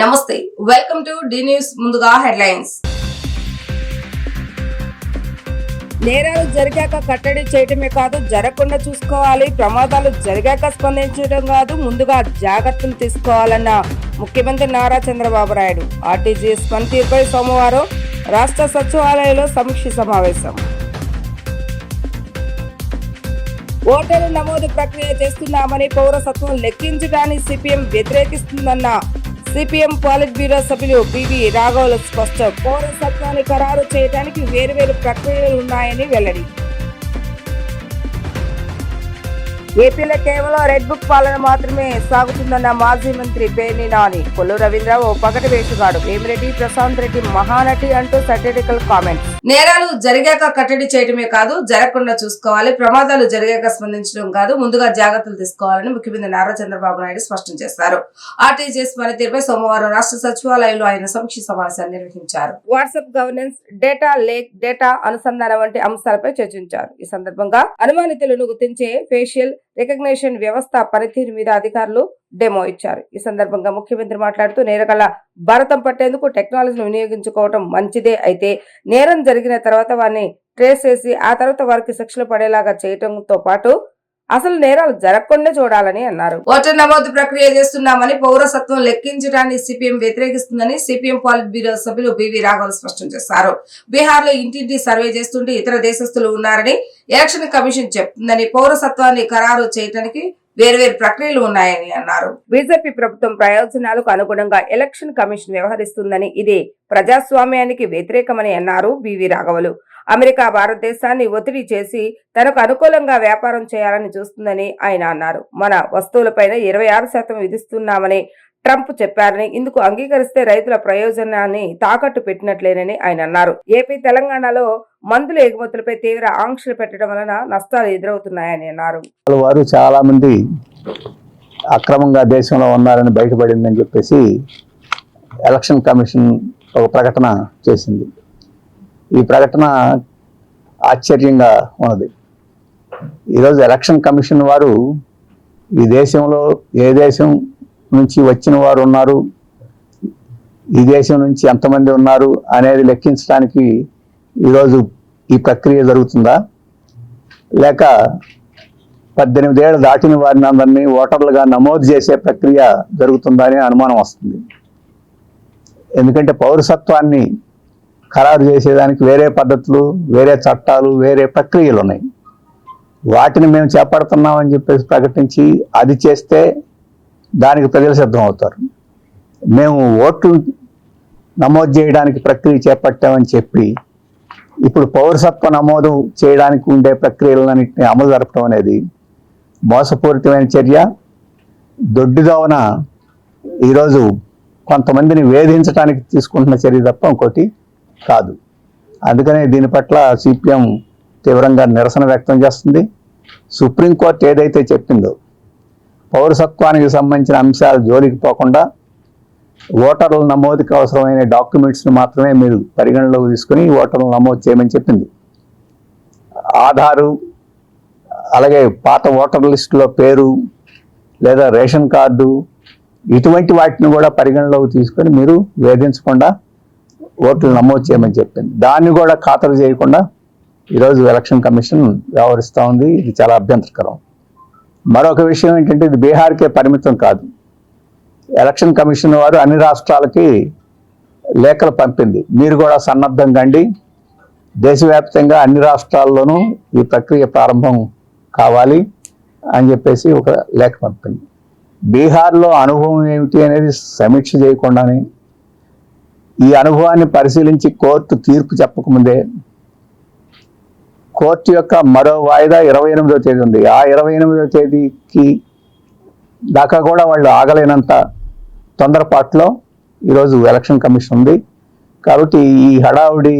నమస్తే, welcome to D news. ముందుగా headlines. నేరాలు జరిగాక కట్టడి చేయటమే కాదు, జరగకుండా చూసుకోవాలి. ప్రమాదాలు జరిగాక స్పందించడం కాదు, ముందుగా జాగ్రత్తలు తీసుకోవాలన్న ముఖ్యమంత్రి నారా చంద్రబాబు నాయుడు. ఆర్టీజీఎస్ పనితీరుపై సోమవారం రాష్ట్ర సచివాలయంలో సమీక్ష సమావేశం. ఓటరు నమోదు ప్రక్రియ చేస్తున్నామని, పౌరసత్వం లెక్కించడాన్ని సిపిఎం వ్యతిరేకిస్తుందన్న సిపిఎం పాలిట్ బ్యూరో సభ్యులు బివి రాఘవులు స్పష్టం. పౌరసత్వాన్ని ఖరారు చేయడానికి వేర్వేరు ప్రక్రియలు ఉన్నాయని వెల్లడి. ఏపీలో కేవలం రెడ్ బుక్ పాలన మాత్రమే సాగుతుందన్న మాజీ మంత్రి పేర్ని నాని. కొల్లు రవీంద్ర ఓ పగటి వేషగాడు, వేమిరెడ్డి ప్రశాంత్ రెడ్డి మహానటి అంటూ సటరికల్ కామెంట్స్. నేరాలు జరిగాక కట్టడి చేయడమే కాదు, జరగకుండా చూసుకోవాలి. ప్రమాదాలు జరిగాక స్పందించడం కాదు, ముందుగా జాగ్రత్తలు తీసుకోవాలని ముఖ్యమంత్రి నారా చంద్రబాబు నాయుడు స్పష్టం చేశారు. ఆర్టీజీఎస్ పనితీరుపై సోమవారం రాష్ట్ర సచివాలయంలో ఆయన సమీక్ష సమావేశాన్ని నిర్వహించారు. WhatsApp governance, data lake, data అనుసంధానం వంటి అంశాలపై చర్చించారు. ఈ సందర్భంగా అనుమానితులను గుర్తించే ఫేషియల్ రికగ్నిషన్ వ్యవస్థ పనితీరు మీద అధికారులు డెమో ఇచ్చారు. ఈ సందర్భంగా ముఖ్యమంత్రి మాట్లాడుతూ, నేరగాళ్ల భారతం పట్టేందుకు టెక్నాలజీని వినియోగించుకోవడం మంచిదే, అయితే నేరం జరిగిన తర్వాత వారిని ట్రేస్ చేసి ఆ తర్వాత వారికి శిక్షలు పడేలాగా చేయడంతో పాటు అసలు నేరాలు జరగకుండా చూడాలని అన్నారు. ఓటర్ నమోదు ప్రక్రియ చేస్తున్నామని, పౌరసత్వం లెక్కించడాన్ని సిపిఎం వ్యతిరేకిస్తుందని సిపిఎం పాలిట్ బ్యూరో సభ్యులు బివి రాఘవులు స్పష్టం చేశారు. బీహార్ లో ఇంటింటి సర్వే చేస్తుంటే ఇతర దేశస్తులు ఉన్నారని ఎలక్షన్ కమిషన్ చెప్తుందని, పౌరసత్వాన్ని ఖరారు చేయడానికి వేర్వేరు ప్రక్రియలు ఉన్నాయని అన్నారు. బీజేపీ ప్రభుత్వం ప్రయోజనాలకు అనుగుణంగా ఎలక్షన్ కమిషన్ వ్యవహరిస్తుందని, ఇది ప్రజాస్వామ్యానికి వ్యతిరేకమని అన్నారు బివి రాఘవులు. అమెరికా భారతదేశాన్ని ఒత్తిడి చేసి తనకు అనుకూలంగా వ్యాపారం చేయాలని చూస్తుందని ఆయన అన్నారు. మన వస్తువులపైన 26% విధిస్తున్నామని ట్రంప్ చెప్పారని, ఇందుకు అంగీకరిస్తే రైతుల ప్రయోజనాన్ని తాకట్టు పెట్టినట్లేనని ఆయన అన్నారు. ఏపీ, తెలంగాణలో మందుల ఎగుమతులపై తీవ్ర ఆంక్షలు పెట్టడం వలన నష్టాలు ఎదురవుతున్నాయని అన్నారు. వారు చాలా మంది అక్రమంగా దేశంలో ఉన్నారని బయటపడిందని చెప్పేసి ఎలక్షన్ కమిషన్ ఒక ప్రకటన చేసింది. ఈ ప్రకటన ఆశ్చర్యంగా ఉన్నది. ఈరోజు ఎలక్షన్ కమిషన్ వారు ఈ దేశంలో ఏ దేశం నుంచి వచ్చిన వారు ఉన్నారు, ఈ దేశం నుంచి ఎంతమంది ఉన్నారు అనేది లెక్కించడానికి ఈరోజు ఈ ప్రక్రియ జరుగుతుందా, లేక 18 ఏళ్ళు దాటిన వారిని అందరినీ ఓటర్లుగా నమోదు చేసే ప్రక్రియ జరుగుతుందా అనే అనుమానం వస్తుంది. ఎందుకంటే పౌరసత్వాన్ని ఖరారు చేసేదానికి వేరే పద్ధతులు, వేరే చట్టాలు, వేరే ప్రక్రియలు ఉన్నాయి. వాటిని మేము చేపడుతున్నామని చెప్పేసి ప్రకటించి అది చేస్తే దానికి ప్రజలు సిద్ధం అవుతారు. మేము ఓట్లు నమోదు చేయడానికి ప్రక్రియ చేపట్టామని చెప్పి ఇప్పుడు పౌరసత్వ నమోదు చేయడానికి ఉండే ప్రక్రియలన్నింటినీ అమలు జరపడం అనేది మోసపూరితమైన చర్య. దొడ్డిదోవన ఈరోజు కొంతమందిని వేధించడానికి తీసుకుంటున్న చర్య తప్ప ఇంకోటి కాదు. అందుకనే దీని పట్ల సిపిఎం తీవ్రంగా నిరసన వ్యక్తం చేస్తుంది. సుప్రీంకోర్టు ఏదైతే చెప్పిందో పౌరసత్వానికి సంబంధించిన అంశాలు జోలికి పోకుండా ఓటర్ల నమోదుకి అవసరమైన డాక్యుమెంట్స్ని మాత్రమే మీరు పరిగణలోకి తీసుకుని ఓటర్లు నమోదు చేయమని చెప్పింది. ఆధారు, అలాగే పాత ఓటర్ లిస్టులో పేరు లేదా రేషన్ కార్డు, ఇటువంటి వాటిని కూడా పరిగణలోకి తీసుకొని మీరు వేధించకుండా ఓట్లు నమోదు చేయమని చెప్పింది. దాన్ని కూడా ఖాతరు చేయకుండా ఈరోజు ఎలక్షన్ కమిషన్ వ్యవహరిస్తూ ఉంది. ఇది చాలా అభ్యంతరకరం. మరొక విషయం ఏంటంటే, ఇది బీహార్కే పరిమితం కాదు. ఎలక్షన్ కమిషన్ వారు అన్ని రాష్ట్రాలకి లేఖలు పంపింది. మీరు కూడా సన్నద్ధం కండి, దేశవ్యాప్తంగా అన్ని రాష్ట్రాల్లోనూ ఈ ప్రక్రియ ప్రారంభం కావాలి అని చెప్పేసి ఒక లేఖ పంపింది. బీహార్లో అనుభవం ఏమిటి అనేది సమీక్ష చేయకుండానే, ఈ అనుభవాన్ని పరిశీలించి కోర్టు తీర్పు చెప్పకముందే కోర్టు యొక్క మరో వాయిదా 28వ తేదీ ఉంది. ఆ 28వ తేదీకి దాకా కూడా వాళ్ళు ఆగలేనంత తొందరపాటులో ఈరోజు ఎలక్షన్ కమిషన్ ఉంది. కాబట్టి ఈ హడావుడి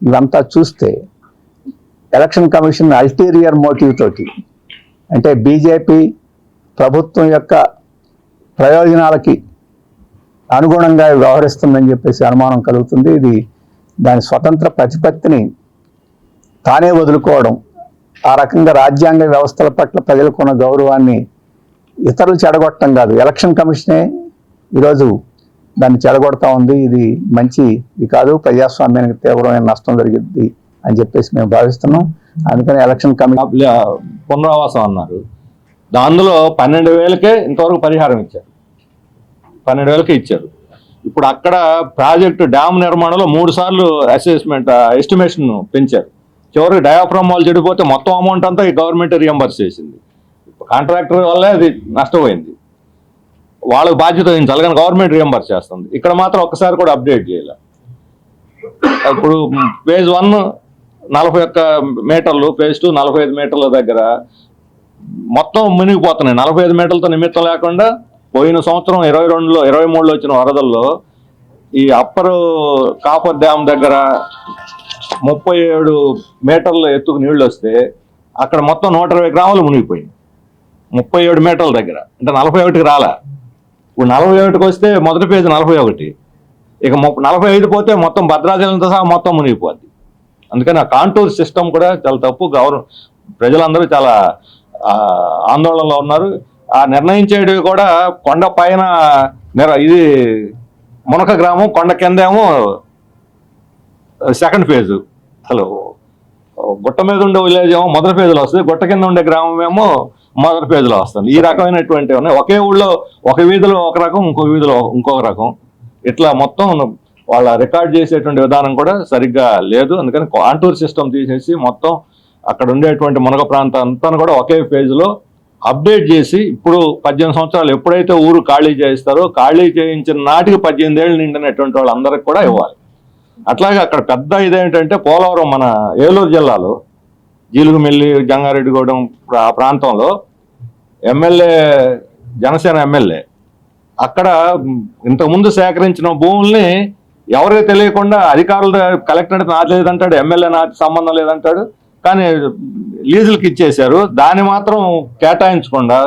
ఇవంతా చూస్తే ఎలక్షన్ కమిషన్ అల్టీరియర్ మోటివ్ తోటి, అంటే బీజేపీ ప్రభుత్వం యొక్క ప్రయోజనాలకి అనుగుణంగా వ్యవహరిస్తుందని చెప్పేసి అనుమానం కలుగుతుంది. ఇది దాని స్వతంత్ర ప్రతిపత్తిని తానే వదులుకోవడం, ఆ రకంగా రాజ్యాంగ వ్యవస్థల పట్ల ప్రజలకున్న గౌరవాన్ని ఇతరులు చెడగొట్టడం కాదు. ఎలక్షన్ కమిషనే ఈరోజు దాన్ని చెడగొడతా ఉంది. ఇది మంచిది కాదు, ప్రజాస్వామ్యానికి తీవ్రమైన నష్టం జరిగింది అని చెప్పేసి మేము భావిస్తున్నాం. అందుకని ఎలక్షన్ కమిషన్ పునరావాసం అన్నారు, అందులో 12,000కే ఇంతవరకు పరిహారం ఇచ్చారు, 12,000కే ఇచ్చారు. ఇప్పుడు అక్కడ ప్రాజెక్టు డ్యామ్ నిర్మాణంలో 3 సార్లు ఎస్టిమేషన్ పెంచారు. చివరికి డయాఫ్రామ్ వాళ్ళు చెడిపోతే మొత్తం అమౌంట్ అంతా ఈ గవర్నమెంట్ రియంబర్స్ చేసింది. కాంట్రాక్టర్ వల్లే అది నష్టపోయింది, వాళ్ళకి బాధ్యత వహించాలి కానీ గవర్నమెంట్ రియంబర్స్ చేస్తుంది. ఇక్కడ మాత్రం ఒక్కసారి కూడా అప్డేట్ చేయాలి. ఇప్పుడు ఫేజ్ 1 41 మీటర్లు, ఫేజ్ 2 45 మీటర్ల దగ్గర మొత్తం మునిగిపోతున్నాయి. 45 మీటర్లతో నిమిత్తం లేకుండా పోయిన సంవత్సరం 22లో 23లో వచ్చిన వరదల్లో ఈ అప్పర్ కాపర్ డ్యామ్ దగ్గర 37 మీటర్ల ఎత్తుకు నీళ్లు వస్తే అక్కడ మొత్తం 120 గ్రాములు మునిగిపోయింది. 37 మీటర్ల దగ్గర, అంటే 41కి రాలా. ఇప్పుడు 41కి వస్తే మొదటి ఫేజ్ 41, ఇక 45 పోతే మొత్తం భద్రాచలంతో సహా మొత్తం మునిగిపోద్ది. అందుకని ఆ కాంటూర్ సిస్టమ్ కూడా చాలా తప్పు. ప్రజలందరూ చాలా ఆందోళనలో ఉన్నారు. ఆ నిర్ణయించేటివి కూడా కొండ పైన ఇది మునక గ్రామం, కొండ కిందేమో సెకండ్ ఫేజు. అసలు గుట్ట మీద ఉండే విలేజ్ ఏమో మొదటి ఫేజ్లో వస్తుంది, గుట్ట కింద ఉండే గ్రామం ఏమో మొదటి ఫేజ్లో వస్తుంది. ఈ రకమైనటువంటి ఉన్నాయి. ఒకే ఊళ్ళో ఒక వీధిలో ఒక రకం, ఇంకో వీధిలో ఇంకొక రకం, ఇట్లా మొత్తం వాళ్ళ రికార్డ్ చేసేటువంటి విధానం కూడా సరిగ్గా లేదు. అందుకని కాంటూర్ సిస్టమ్ తీసేసి మొత్తం అక్కడ ఉండేటువంటి మునగ ప్రాంతం అంతా కూడా ఒకే ఫేజ్లో అప్డేట్ చేసి, ఇప్పుడు 18 సంవత్సరాలు ఎప్పుడైతే ఊరు ఖాళీ చేయిస్తారో ఖాళీ చేయించిన నాటికి 18 ఏళ్ళు నిండినటువంటి వాళ్ళందరికీ కూడా ఇవ్వాలి. అట్లాగే అక్కడ పెద్ద ఇదేంటంటే పోలవరం, మన ఏలూరు జిల్లాలో జీలుగుమిల్లి, జంగారెడ్డిగూడెం ఆ ప్రాంతంలో ఎమ్మెల్యే, జనసేన ఎమ్మెల్యే అక్కడ ఇంతకుముందు సేకరించిన భూముల్ని ఎవరికి తెలియకుండా అధికారులు, కలెక్టర్ నాకు లేదంటాడు, ఎమ్మెల్యే నాకు సంబంధం లేదంటాడు, కానీ లీజులకి ఇచ్చేశారు. దాన్ని మాత్రం కేటాయించకుండా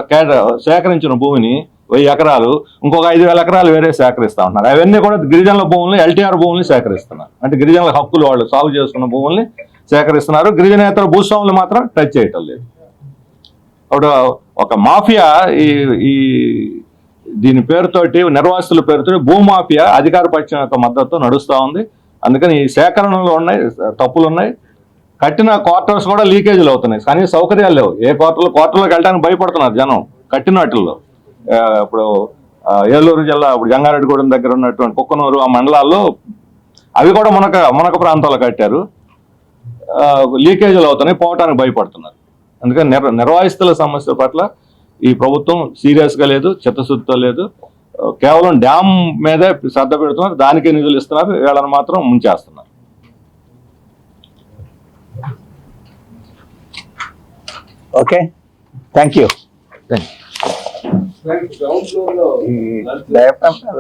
సేకరించిన భూమిని 1000 ఎకరాలు ఇంకొక 5,000 ఎకరాలు వేరే సేకరిస్తా ఉన్నారు. అవన్నీ కూడా గిరిజనుల భూముల్ని, ఎల్టీఆర్ భూముల్ని సేకరిస్తున్నారు. అంటే గిరిజనుల హక్కులు వాళ్ళు సాగు చేసుకున్న భూముల్ని సేకరిస్తున్నారు. గిరిజనేతర భూస్వాములు మాత్రం టచ్ చేయటం లేదు. అప్పుడు ఒక మాఫియా ఈ దీని పేరుతోటి, నిర్వాసితుల పేరుతో భూమాఫియా అధికార పక్షం యొక్క మద్దతు నడుస్తూ ఉంది. అందుకని ఈ సేకరణలో ఉన్నాయి, తప్పులు ఉన్నాయి. కట్టిన క్వార్టర్స్ కూడా లీకేజీలు అవుతున్నాయి, కానీ సౌకర్యాలు లేవు. ఏ క్వార్టర్లోకి వెళ్ళడానికి భయపడుతున్నారు జనం కట్టిన వాటిల్లో. ఇప్పుడు ఏలూరు జిల్లా, ఇప్పుడు జంగారెడ్డిగూడెం దగ్గర ఉన్నటువంటి కుక్కనూరు ఆ మండలాల్లో అవి కూడా మునక ప్రాంతాల్లో కట్టారు. లీకేజీలు అవుతున్నాయి, పోవటానికి భయపడుతున్నారు. అందుకని నిర్వాసితుల సమస్య పట్ల ఈ ప్రభుత్వం సీరియస్గా లేదు, చిత్తశుద్ధితో లేదు. కేవలం డ్యామ్ మీదే శ్రద్ధ పెడుతున్నారు, దానికే నిధులు ఇస్తున్నారు, వీళ్ళని మాత్రం ముంచేస్తున్నారు. Okay, thank you.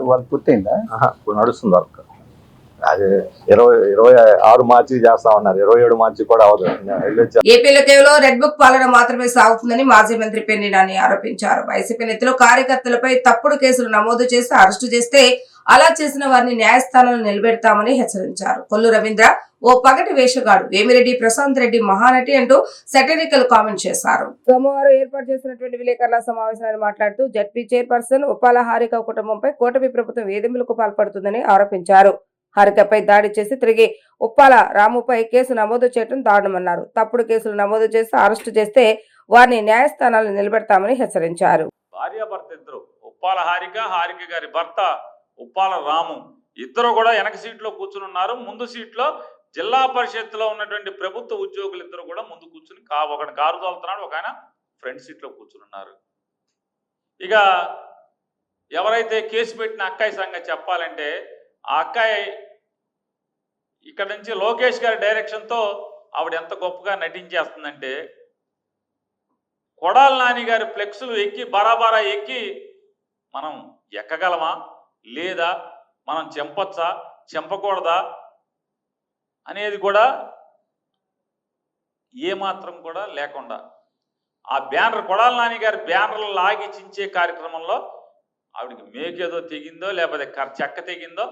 వాళ్ళు పూర్తయిందా? ఇప్పుడు నడుస్తుంది వర్క్. అది 26 మార్చి చేస్తామన్నారు, 27 మార్చి కూడా అవదు. ఏపీలో కేవలం రెడ్ బుక్ పాలన మాత్రమే సాగుతుందని మాజీ మంత్రి పేర్ని నాని ఆరోపించారు. వైసీపీ నేతలు కార్యకర్తలపై తప్పుడు కేసులు నమోదు చేసి అరెస్టు చేస్తే అలా చేసిన వారిని న్యాయస్థానంలో నిలబెడతామని హెచ్చరించారు. కొల్లు రవీంద్ర ఓ పగటి వేషగాడు, వేమిరెడ్డి ప్రశాంత్ రెడ్డి మహానటి అంటూ సెటరికల్ కామెంట్ చేశారు. సోమవారం ఏర్పాటు చేసినటువంటి విలేకరుల సమావేశాన్ని మాట్లాడుతూ జడ్పీ చైర్పర్సన్ ఉప్పాల హారిక కుటుంబంపై కూటమి ప్రభుత్వం వేధింపులకు పాల్పడుతుందని ఆరోపించారు. హారికపై దాడి చేసి తిరిగి ఉప్పాల రాముపై కేసు నమోదు చేయడం దారుణమన్నారు. తప్పుడు కేసులు నమోదు చేసి అరెస్టు చేస్తే వారిని న్యాయస్థానాల్లో నిలబెడతామని హెచ్చరించారు. భార్యాభర్త ఇద్దరు, ఉప్పాల హారిక గారి భర్త ఉప్పాల రాము, ఇద్దరు కూడా వెనక సీట్లో కూర్చుని ఉన్నారు. ముందు సీట్లో జిల్లా పరిషత్తులో ఉన్నటువంటి ప్రభుత్వ ఉద్యోగులు ఇద్దరు కూడా ముందు కూర్చుని ఒకటి కారు తోలుతున్నాడు, ఒక ఆయన ఫ్రంట్ సీట్లో కూర్చుని ఉన్నారు. ఇక ఎవరైతే కేసు పెట్టిన అక్కాయి సంగతి చెప్పాలంటే, ఆ అక్కాయి ఇక్కడ నుంచి లోకేష్ గారి డైరెక్షన్తో ఆవిడ ఎంత గొప్పగా నటించేస్తుందంటే, కొడాలి నాని గారి ఫ్లెక్సులు ఎక్కి బరాబరా ఎక్కి మనం ఎక్కగలమా లేదా, మనం చెంపచ్చా చెంపకూడదా అనేది కూడా ఏమాత్రం కూడా లేకుండా ఆ బ్యానర్, కొడాలి నాని గారి బ్యానర్లు లాగి చించే కార్యక్రమంలో ఆవిడకి మేకేదో తెగిందో లేకపోతే చెక్క తెగిందో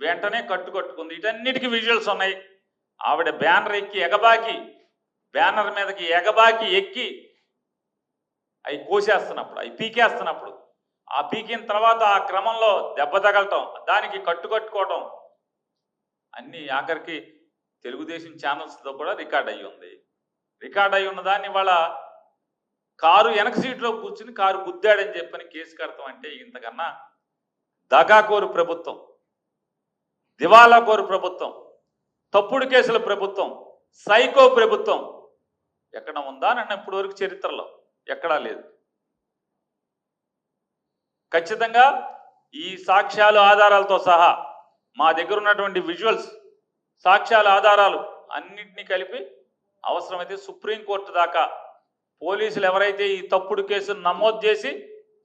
వెంటనే కట్టుకుంది. వీటన్నిటికీ విజువల్స్ ఉన్నాయి. ఆవిడ బ్యానర్ ఎక్కి ఎగబాకి, బ్యానర్ మీదకి ఎగబాకి ఎక్కి అవి కోసేస్తున్నప్పుడు, అవి పీకేస్తున్నప్పుడు ఆ పీకిన తర్వాత ఆ క్రమంలో దెబ్బ తగలటం, దానికి కట్టుకోవటం అన్నీ ఆఖరికి తెలుగుదేశం ఛానల్స్తో కూడా రికార్డ్ అయ్యి ఉంది. రికార్డ్ అయి ఉన్న దాన్ని వాళ్ళ కారు వెనక సీట్లో కూర్చుని కారు గుద్దాడని చెప్పని కేసు కడతాం అంటే ఇంతకన్నా దగాకోరు ప్రభుత్వం, దివాలా కోరు ప్రభుత్వం, తప్పుడు కేసుల ప్రభుత్వం, సైకో ప్రభుత్వం ఎక్కడ ఉందా నన్ను ఇప్పటి వరకు చరిత్రలో ఎక్కడా లేదు. ఖచ్చితంగా ఈ సాక్ష్యాలు ఆధారాలతో సహా మా దగ్గర ఉన్నటువంటి విజువల్స్, సాక్ష్యాల ఆధారాలు అన్నింటినీ కలిపి అవసరమైతే సుప్రీంకోర్టు దాకా పోలీసులు ఎవరైతే ఈ తప్పుడు కేసును నమోదు చేసి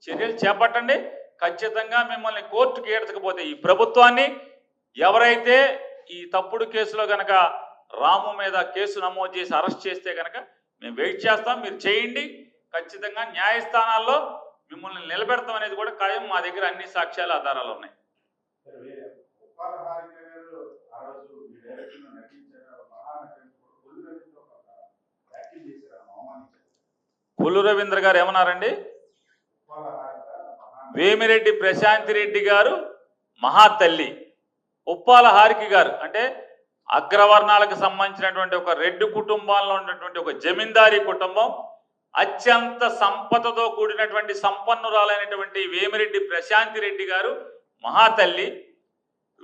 చర్యలు చేపట్టండి. ఖచ్చితంగా మిమ్మల్ని కోర్టుకి ఏడ్చకపోతే ఈ ప్రభుత్వాన్ని ఎవరైతే ఈ తప్పుడు కేసులో గనక రాము మీద కేసు నమోదు చేసి అరెస్ట్ చేస్తే కనుక మేము వెయిట్ చేస్తాం. మీరు చేయండి. ఖచ్చితంగా న్యాయస్థానాల్లో మిమ్మల్ని నిలబెడతాం అనేది కూడా ఖాయం. మా దగ్గర అన్ని సాక్ష్యాలు ఆధారాలు ఉన్నాయి. కొల్లు రవీంద్ర గారు ఏమన్నారండి? వేమిరెడ్డి ప్రశాంతి రెడ్డి గారు మహాతల్లి, ఉప్పాల హారిక గారు అంటే అగ్రవర్ణాలకు సంబంధించినటువంటి ఒక రెడ్డి కుటుంబాల్లో ఉన్నటువంటి ఒక జమీందారీ కుటుంబం, అత్యంత సంపదతో కూడినటువంటి సంపన్నురాలైనటువంటి వేమిరెడ్డి ప్రశాంతి రెడ్డి గారు మహాతల్లి.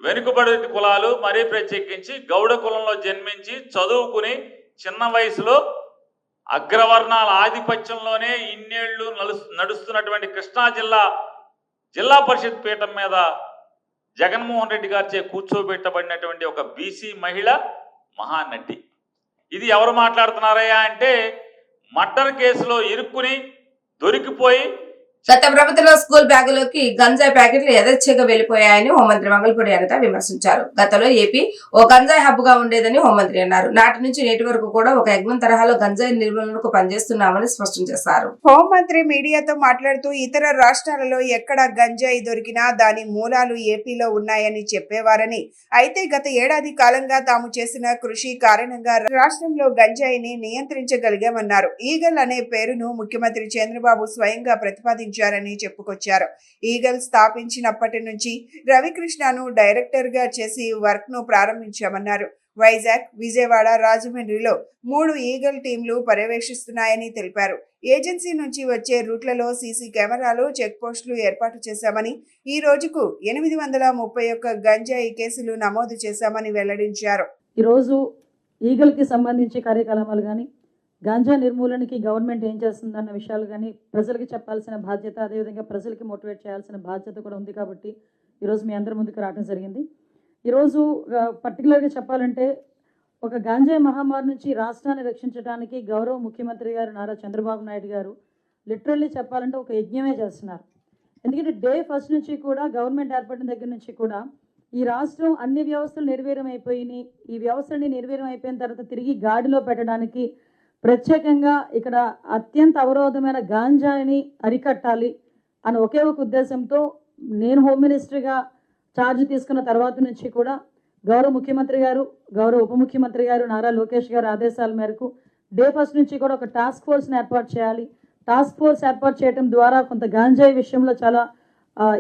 వెనుకబడి కులాలు మరీ ప్రత్యేకించి గౌడ కులంలో జన్మించి చదువుకుని చిన్న వయసులో అగ్రవర్ణాల ఆధిపత్యంలోనే ఇన్నేళ్లు నడుస్తున్నటువంటి కృష్ణా జిల్లా పరిషత్ పీఠం మీద జగన్మోహన్ రెడ్డి గారిచే కూర్చోబెట్టబడినటువంటి ఒక బీసీ మహిళ మహానటి. ఇది ఎవరు మాట్లాడుతున్నారయ్యా అంటే మర్డర్ కేసులో ఇరుక్కుని దొరికిపోయి గత ప్రభుత్వంలో స్కూల్ బ్యాగులోకి గంజాయి ప్యాకెట్లు యథేచ్ఛగా వెళ్లిపోయాయని హోంమంత్రి మంగళపూడి అనిత విమర్శించారు. గతంలో ఏపీ ఓ గంజాయి హబ్ గా ఉండేదని హోంమంత్రి అన్నారు. నాటి నుంచి నేటి వరకు కూడా ఒక యజ్ఞం తరహాలో గంజాయి నిర్మూలనకు పనిచేస్తున్నామని స్పష్టం చేశారు. హోంమంత్రి మీడియాతో మాట్లాడుతూ ఇతర రాష్ట్రాలలో ఎక్కడ గంజాయి దొరికినా దాని మూలాలు ఏపీలో ఉన్నాయని చెప్పేవారని, అయితే గత ఏడాది కాలంగా తాము చేసిన కృషి కారణంగా రాష్ట్రంలో గంజాయిని నియంత్రించగలిగామన్నారు. ఈగల్ అనే పేరును ముఖ్యమంత్రి చంద్రబాబు స్వయంగా ప్రతిపాదించారని చెప్పుకొచ్చారు. ఈగల్ స్థాపించినప్పటి నుంచి రవికృష్ణను డైరెక్టర్ గా చేసి వర్క్ ను ప్రారంభించామన్నారు. వైజాగ్, విజయవాడ, రాజమండ్రిలో 3 ఈగల్ టీంలు పర్యవేక్షిస్తున్నాయని తెలిపారు. ఏజెన్సీ నుంచి వచ్చే రూట్లలో సీసీ కెమెరాలు, చెక్ పోస్టులు ఏర్పాటు చేశామని, ఈ రోజుకు 831 గంజాయి కేసులు నమోదు చేశామని వెల్లడించారు. ఈరోజు ఈగల్కి సంబంధించి కార్యకలాపాలు కానీ, గాంజా నిర్మూలనకి గవర్నమెంట్ ఏం చేస్తుందన్న విషయాలు కానీ ప్రజలకి చెప్పాల్సిన బాధ్యత, అదేవిధంగా ప్రజలకి మోటివేట్ చేయాల్సిన బాధ్యత కూడా ఉంది. కాబట్టి ఈరోజు మీ అందరి ముందుకు రావడం జరిగింది. ఈరోజు పర్టికులర్గా చెప్పాలంటే ఒక గాంజాయి మహమ్మారి నుంచి రాష్ట్రాన్ని రక్షించడానికి గౌరవ ముఖ్యమంత్రి గారు నారా చంద్రబాబు నాయుడు గారు లిటరల్లీ చెప్పాలంటే ఒక యజ్ఞమే చేస్తున్నారు. ఎందుకంటే డే ఫస్ట్ నుంచి కూడా గవర్నమెంట్ ఏర్పడిన దగ్గర నుంచి కూడా ఈ రాష్ట్రం అన్ని వ్యవస్థలు నిర్వీర్యం అయిపోయినాయి. ఈ వ్యవస్థని నిర్వీర్యం అయిపోయిన తర్వాత తిరిగి గాడిలో పెట్టడానికి ప్రత్యేకంగా ఇక్కడ అత్యంత అవరోధమైన గాంజాయిని అరికట్టాలి అని ఒకే ఒక ఉద్దేశంతో నేను హోమ్ మినిస్టర్గా ఛార్జ్ తీసుకున్న తర్వాత నుంచి కూడా గౌరవ ముఖ్యమంత్రి గారు, గౌరవ ఉప ముఖ్యమంత్రి గారు నారా లోకేష్ గారు ఆదేశాల మేరకు డే ఫస్ట్ నుంచి కూడా ఒక టాస్క్ ఫోర్స్ని ఏర్పాటు చేయాలి. టాస్క్ ఫోర్స్ ఏర్పాటు చేయడం ద్వారా కొంత గాంజాయి విషయంలో చాలా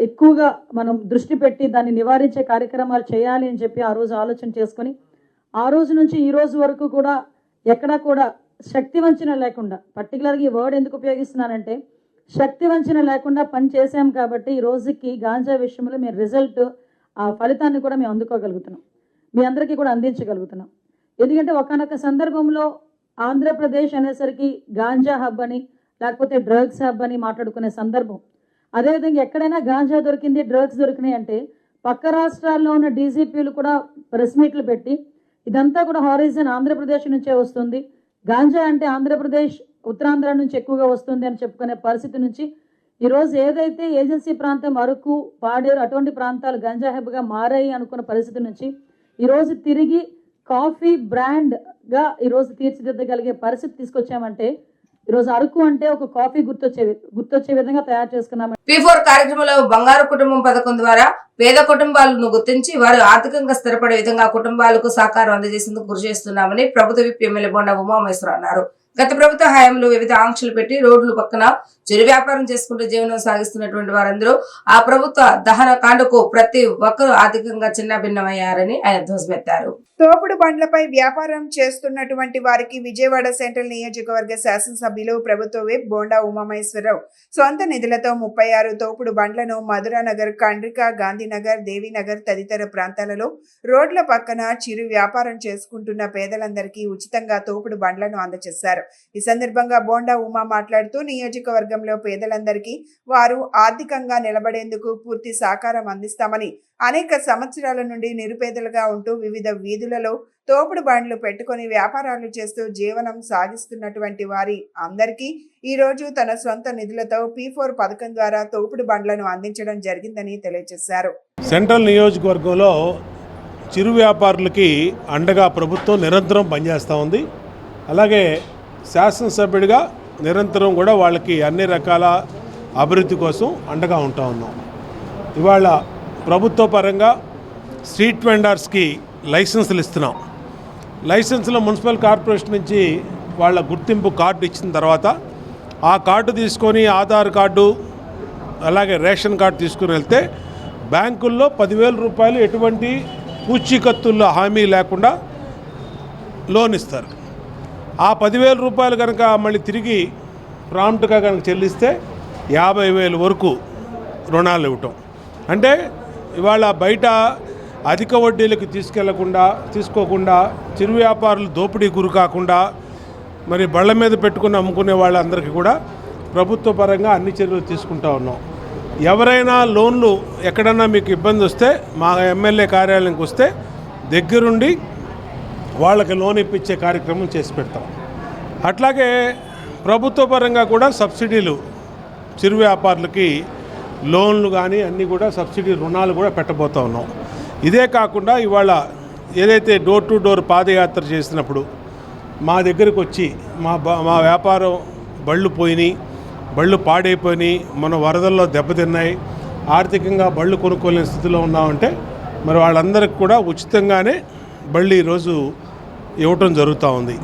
ఎక్కువగా మనం దృష్టి పెట్టి దాన్ని నివారించే కార్యక్రమాలు చేయాలి అని చెప్పి ఆ రోజు ఆలోచన చేసుకొని ఆ రోజు నుంచి ఈ రోజు వరకు కూడా ఎక్కడా కూడా శక్తి వంచన లేకుండా, పర్టికులర్గా ఈ వర్డ్ ఎందుకు ఉపయోగిస్తున్నానంటే శక్తి వంచన లేకుండా పని చేసాం కాబట్టి ఈ రోజుకి గాంజా విషయంలో మేము రిజల్ట్, ఆ ఫలితాన్ని కూడా మేము అందుకోగలుగుతున్నాం, మీ అందరికీ కూడా అందించగలుగుతున్నాం. ఎందుకంటే ఒకనొక సందర్భంలో ఆంధ్రప్రదేశ్ అనేసరికి గాంజా హబ్ అని లేకపోతే డ్రగ్స్ హబ్ అని మాట్లాడుకునే సందర్భం. అదేవిధంగా ఎక్కడైనా గాంజా దొరికింది, డ్రగ్స్ దొరికినాయి అంటే పక్క రాష్ట్రాల్లో ఉన్న డీజీపీలు కూడా ప్రెస్ మీట్లు పెట్టి ఇదంతా కూడా హారిజన్ ఆంధ్రప్రదేశ్ నుంచే వస్తుంది, గాంజా అంటే ఆంధ్రప్రదేశ్ ఉత్తరాంధ్ర నుంచి ఎక్కువగా వస్తుంది అని చెప్పుకునే పరిస్థితి నుంచి ఈరోజు ఏదైతే ఏజెన్సీ ప్రాంతం అరకు, పాడేరు అటువంటి ప్రాంతాలు గంజా హబ్గా మారాయి అనుకున్న పరిస్థితి నుంచి ఈరోజు తిరిగి కాఫీ బ్రాండ్గా ఈరోజు తీర్చిదిద్దగలిగే పరిస్థితి తీసుకొచ్చామంటే ఈరోజు అరకు అంటే ఒక కాఫీ గుర్తొచ్చే విధంగా తయారు చేసుకున్నాం. P4 కార్యక్రమంలో బంగారు కుటుంబం పథకం ద్వారా పేద కుటుంబాలను గుర్తించి వారు ఆర్థికంగా స్థిరపడే విధంగా కుటుంబాలకు సహకారం అందజేసేందుకు కృషి చేస్తున్నామని ప్రభుత్వ విప్ ఎమ్మెల్యే బొండా ఉమామహేశ్వర అన్నారు. గత ప్రభుత్వ హయాంలో వివిధ ఆంక్షలు పెట్టి రోడ్లు పక్కన చిరు వ్యాపారం చేసుకుంటూ జీవనం సాగిస్తున్నటువంటి వారందరూ ఆ ప్రభుత్వ దహన కాండకు ప్రతి ఒక్కరూ ఆర్థికంగా చిన్నభిన్నమయ్యారని ఆయన ధ్వజమెత్తారు. తోపుడు బండ్లపై వ్యాపారం చేస్తున్నటువంటి వారికి విజయవాడ సెంట్రల్ నియోజకవర్గ శాసనసభ్యులు ప్రభుత్వ విప్ బోండా ఉమామహేశ్వరరావు సొంత నిధులతో 36 తోపుడు బండ్లను మధురానగర్, కండ్రిక, గాంధీనగర్, దేవీనగర్ తదితర ప్రాంతాలలో రోడ్ల పక్కన చిరు వ్యాపారం చేసుకుంటున్న పేదలందరికీ ఉచితంగా తోపుడు బండ్లను అందజేశారు. ఈ సందర్భంగా బోండా ఉమా మాట్లాడుతూ నియోజకవర్గంలో పేదలందరికీ వారు ఆర్థికంగా నిలబడేందుకు పూర్తి సహకారం అందిస్తామని, అనేక సంవత్సరాల నుండి నిరుపేదలుగా ఉంటూ వివిధ వీధులలో తోపుడు బండ్లు పెట్టుకుని వ్యాపారాలు చేస్తూ జీవనం సాగిస్తున్నటువంటి వారి అందరికీ ఈ రోజు తన సొంత నిధులతో P4 పథకం ద్వారా తోపుడు బండ్లను అందించడం జరిగిందని తెలియజేశారు. సెంట్రల్ నియోజకవర్గంలో చిరు వ్యాపారులకి అండగా ప్రభుత్వం నిరంతరం పనిచేస్తూ ఉంది. అలాగే శాసనసభ్యుడిగా నిరంతరం కూడా వాళ్ళకి అన్ని రకాల అభివృద్ధి కోసం అండగా ఉంటా ఉన్నాం. ఇవాళ ప్రభుత్వ పరంగా స్ట్రీట్ వెండర్స్కి లైసెన్సులు ఇస్తున్నాం. లైసెన్సులో మున్సిపల్ కార్పొరేషన్ నుంచి వాళ్ళ గుర్తింపు కార్డు ఇచ్చిన తర్వాత ఆ కార్డు తీసుకొని ఆధార్ కార్డు అలాగే రేషన్ కార్డు తీసుకుని వెళ్తే బ్యాంకుల్లో 10,000 రూపాయలు ఎటువంటి పూచీకత్తుల్లో హామీ లేకుండా లోన్ ఇస్తారు. ఆ 10,000 రూపాయలు కనుక మళ్ళీ తిరిగి ప్రాంప్ట్గా కనుక చెల్లిస్తే 50,000 వరకు రుణాలు ఇవ్వటం. అంటే ఇవాళ బయట అధిక వడ్డీలకు తీసుకోకుండా చిరు వ్యాపారులు దోపిడీ గురి కాకుండా మరి బళ్ళ మీద పెట్టుకుని అమ్ముకునే వాళ్ళందరికీ కూడా ప్రభుత్వ పరంగా అన్ని చర్యలు తీసుకుంటా ఉన్నాం. ఎవరైనా లోన్లు ఎక్కడన్నా మీకు ఇబ్బంది వస్తే మా ఎమ్మెల్యే కార్యాలయంకి వస్తే దగ్గరుండి వాళ్ళకి లోన్ ఇప్పించే కార్యక్రమం చేసి పెడతాం. అట్లాగే ప్రభుత్వ పరంగా కూడా సబ్సిడీలు చిరు వ్యాపారులకి లోన్లు కానీ అన్నీ కూడా సబ్సిడీ రుణాలు కూడా పెట్టబోతూ ఉన్నాం. ఇదే కాకుండా ఇవాళ ఏదైతే డోర్ టు డోర్ పాదయాత్ర చేసినప్పుడు మా దగ్గరకు వచ్చి మా వ్యాపారం బళ్ళు పోయినాయి, బళ్ళు పాడైపోయినాయి, మన వరదల్లో దెబ్బతిన్నాయి, ఆర్థికంగా బళ్ళు కొనుక్కోలేని స్థితిలో ఉన్నామంటే మరి వాళ్ళందరికీ కూడా ఉచితంగానే బళ్ళు ఈరోజు ఇవ్వటం జరుగుతూ ఉంది.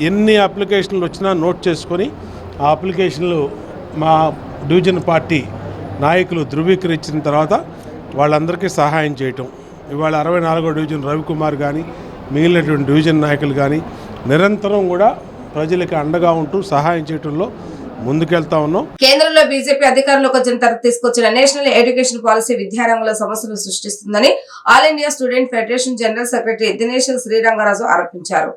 ఎన్ని అప్లికేషన్లు వచ్చినా నోట్ చేసుకొని ఆ అప్లికేషన్లు మా డివిజన్ పార్టీ నాయకులు ధృవీకరించిన తర్వాత వాళ్ళందరికీ సహాయం చేయటం. ఇవాళ 64వ డివిజన్ రవికుమార్ కానీ మిగిలినటువంటి డివిజన్ నాయకులు కానీ నిరంతరం కూడా ప్రజలకి అండగా ఉంటూ సహాయం చేయడంలో ముందుకెళ్తా ఉన్నాం. కేంద్రంలో బీజేపీ అధికారంలోకి వచ్చిన తర్వాత తీసుకొచ్చిన నేషనల్ ఎడ్యుకేషన్ పాలసీ విద్యారంగంలో సమస్యలు సృష్టిస్తుందని All India Student Federation general secretary Dinesh Srirangaraju ఆరోపించారు.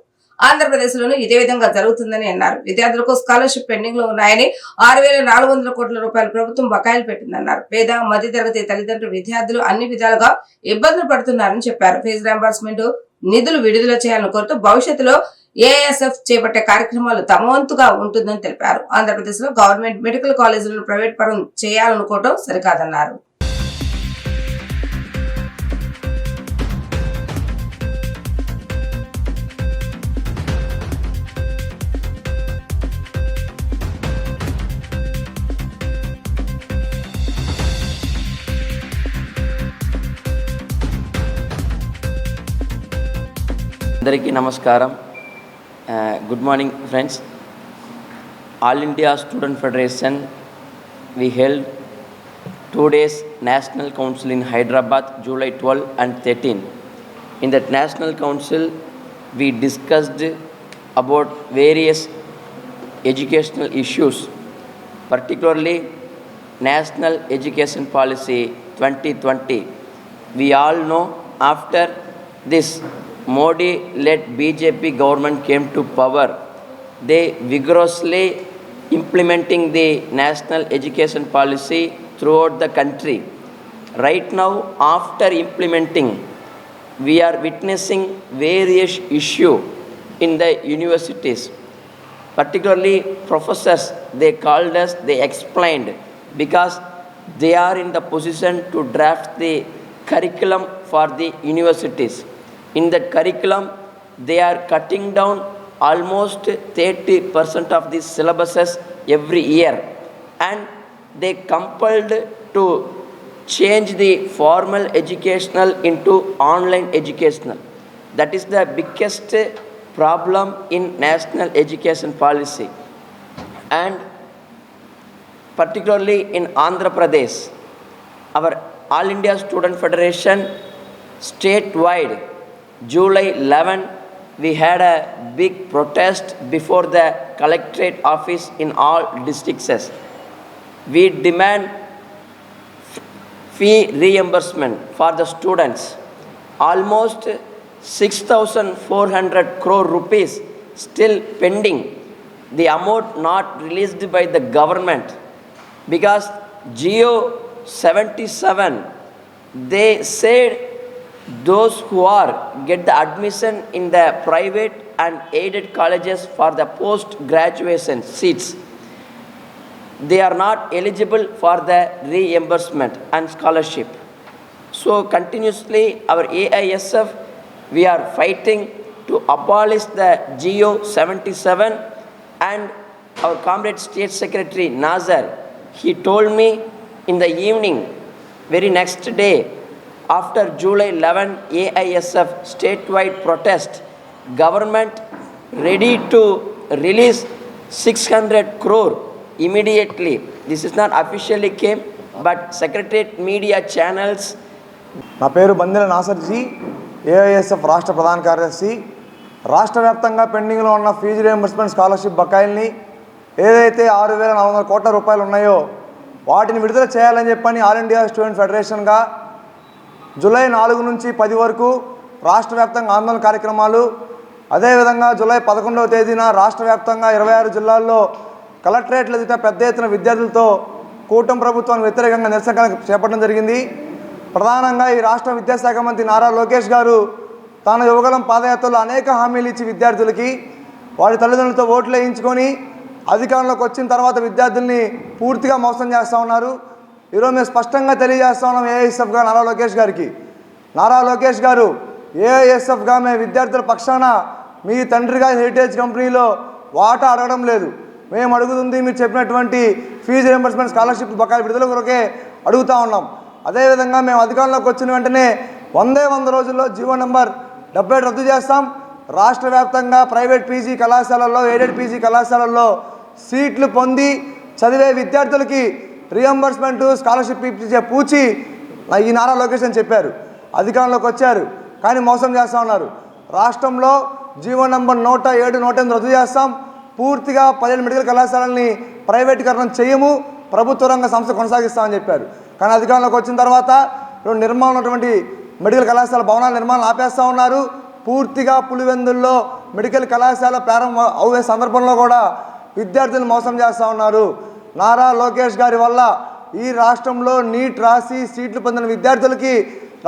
ఆంధ్రప్రదేశ్ లోనూ ఇదే విధంగా జరుగుతుందని అన్నారు. విద్యార్థులకు స్కాలర్షిప్ పెండింగ్ లో ఉన్నాయని 6,400 కోట్ల రూపాయలు ప్రభుత్వం బకాయిలు పెట్టిందన్నారు. పేద మధ్యతరగతి తల్లిదండ్రులు విద్యార్థులు అన్ని విధాలుగా ఇబ్బందులు పడుతున్నారని చెప్పారు. ఫీజు రింబర్స్మెంట్ నిధులు విడుదల చేయాలని కోరుతూ భవిష్యత్తులో ఏఎస్ఎఫ్ చేపట్టే కార్యక్రమాలు తమ వంతుగా ఉంటుందని తెలిపారు. ఆంధ్రప్రదేశ్ లో గవర్నమెంట్ మెడికల్ కాలేజీలను ప్రైవేట్ పరం చేయాలనుకోవడం సరికాదన్నారు. అందరికీ నమస్కారం. Good morning friends. All India Student federation we held 2 days national council in Hyderabad, July 12 and 13. In that national council we discussed about various educational issues, particularly national education policy 2020. We all know after this Modi-led BJP government came to power, they vigorously implementing the national education policy throughout the country. Right now, after implementing, we are witnessing various issues in the universities. Particularly professors, they called us, they explained, because they are in the position to draft the curriculum for the universities. In that curriculum, they are cutting down almost 30% of the syllabuses every year, and they compelled to change the formal educational into online educational. That is the biggest problem in national education policy, and particularly in Andhra Pradesh, our All India Student Federation statewide, July 11, we had a big protest before the collectorate office in all districts. We demand fee reimbursement for the students. Almost 6,400 crore rupees still pending. The amount not released by the government because Geo 77, they said those who are get the admission in the private and aided colleges for the post-graduation seats, they are not eligible for the reimbursement and scholarship. So continuously our AISF, we are fighting to abolish the Geo 77, and our comrade State Secretary Nazar, he told me in the evening, very next day, after July 11 AISF statewide protest, government ready to release 600 crore immediately. This is not officially came, but Secretariat media channels. నా పేరు బందెల నాసర్జీ, AISF రాష్ట్ర ప్రధాన కార్యదర్శి. రాష్ట్ర వ్యాప్తంగా పెండింగ్లో ఉన్న fee reimbursement scholarship బకాయిల్ని ఏదైతే 6,400 కోట్ల రూపాయలు ఉన్నాయో వాటిని విడుదల చేయాలని చెప్పని ఆల్ ఇండియా స్టూడెంట్ ఫెడరేషన్గా జూలై 4 నుంచి 10 వరకు రాష్ట్ర వ్యాప్తంగా ఆందోళన కార్యక్రమాలు, అదేవిధంగా జూలై 11వ తేదీన రాష్ట్ర వ్యాప్తంగా 26 జిల్లాల్లో కలెక్టరేట్ల ఎదుట పెద్ద ఎత్తున విద్యార్థులతో కూటమి ప్రభుత్వానికి వ్యతిరేకంగా నిరసన చేపట్టడం జరిగింది. ప్రధానంగా ఈ రాష్ట్ర విద్యాశాఖ మంత్రి నారా లోకేష్ గారు తాను యువగలం పాదయాత్రలో అనేక హామీలు ఇచ్చి విద్యార్థులకి వారి తల్లిదండ్రులతో ఓట్లు వేయించుకొని అధికారంలోకి వచ్చిన తర్వాత విద్యార్థుల్ని పూర్తిగా మోసం చేస్తూ ఉన్నారు. ఈరోజు మేము స్పష్టంగా తెలియజేస్తా ఉన్నాం ఏఐఎస్ఎఫ్గా నారా లోకేష్ గారికి. నారా లోకేష్ గారు, ఏఐఎస్ఎఫ్గా మేము విద్యార్థుల పక్షాన మీ తండ్రిగా హెరిటేజ్ కంపెనీలో వాటా అడగడం లేదు. మేము అడుగుతుంది మీరు చెప్పినటువంటి ఫీజు రియంబర్స్మెంట్ స్కాలర్షిప్ బకాయిల విడుదల కొరకే అడుగుతూ ఉన్నాం. అదేవిధంగా మేము అధికారంలోకి వచ్చిన వెంటనే 100 రోజుల్లో జీవో నెంబర్ 77 రద్దు చేస్తాం. రాష్ట్ర వ్యాప్తంగా ప్రైవేట్ పీజీ కళాశాలల్లో, ఎయిడెడ్ పీజీ కళాశాలల్లో సీట్లు పొంది చదివే విద్యార్థులకి రియంబర్స్మెంట్ స్కాలర్షిప్ ఇచ్చే పూచి ఈ నారా లోకేష్ అని చెప్పారు. అధికారంలోకి వచ్చారు కానీ మోసం చేస్తూ ఉన్నారు. రాష్ట్రంలో జీవో నెంబర్ 107, 108 రద్దు చేస్తాం. పూర్తిగా 17 మెడికల్ కళాశాలల్ని ప్రైవేటీకరణం చేయము, ప్రభుత్వ రంగ సంస్థ కొనసాగిస్తామని చెప్పారు. కానీ అధికారంలోకి వచ్చిన తర్వాత నిర్మాణం ఉన్నటువంటి మెడికల్ కళాశాల భవనాల నిర్మాణం ఆపేస్తూ ఉన్నారు. పూర్తిగా పులివెందుల్లో మెడికల్ కళాశాల ప్రారంభం అయ్యే సందర్భంలో కూడా విద్యార్థులను మోసం చేస్తూ ఉన్నారు. నారా లోకేష్ గారి వల్ల ఈ రాష్ట్రంలో నీట్ రాసి సీట్లు పొందిన విద్యార్థులకి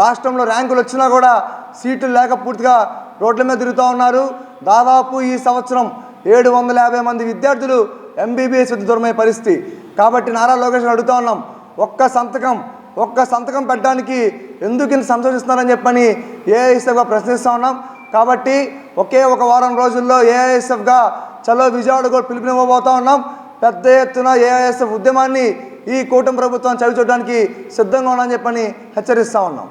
రాష్ట్రంలో ర్యాంకులు వచ్చినా కూడా సీట్లు లేక పూర్తిగా రోడ్ల మీద తిరుగుతూ ఉన్నారు. దాదాపు ఈ సంవత్సరం 750 మంది విద్యార్థులు ఎంబీబీఎస్ విద్య దూరమయ్యే పరిస్థితి. కాబట్టి నారా లోకేష్ అడుగుతూ ఉన్నాం, ఒక్క సంతకం పెట్టడానికి ఎందుకు ఇంత సంతోషిస్తున్నారని చెప్పని ఏఐఎస్ఎఫ్గా ప్రశ్నిస్తూ ఉన్నాం. కాబట్టి ఒకే ఒక వారం రోజుల్లో ఏఐఎస్ఎఫ్గా చలో విజయవాడ కూడా పిలుపునివ్వబోతూ ఉన్నాం. పెద్ద ఎత్తున ఏఐఎస్ఎఫ్ ఉద్యమాన్ని ఈ కూటమి ప్రభుత్వం చవిచూడడానికి సిద్ధంగా ఉన్నామని చెప్పని హెచ్చరిస్తూ ఉన్నాం.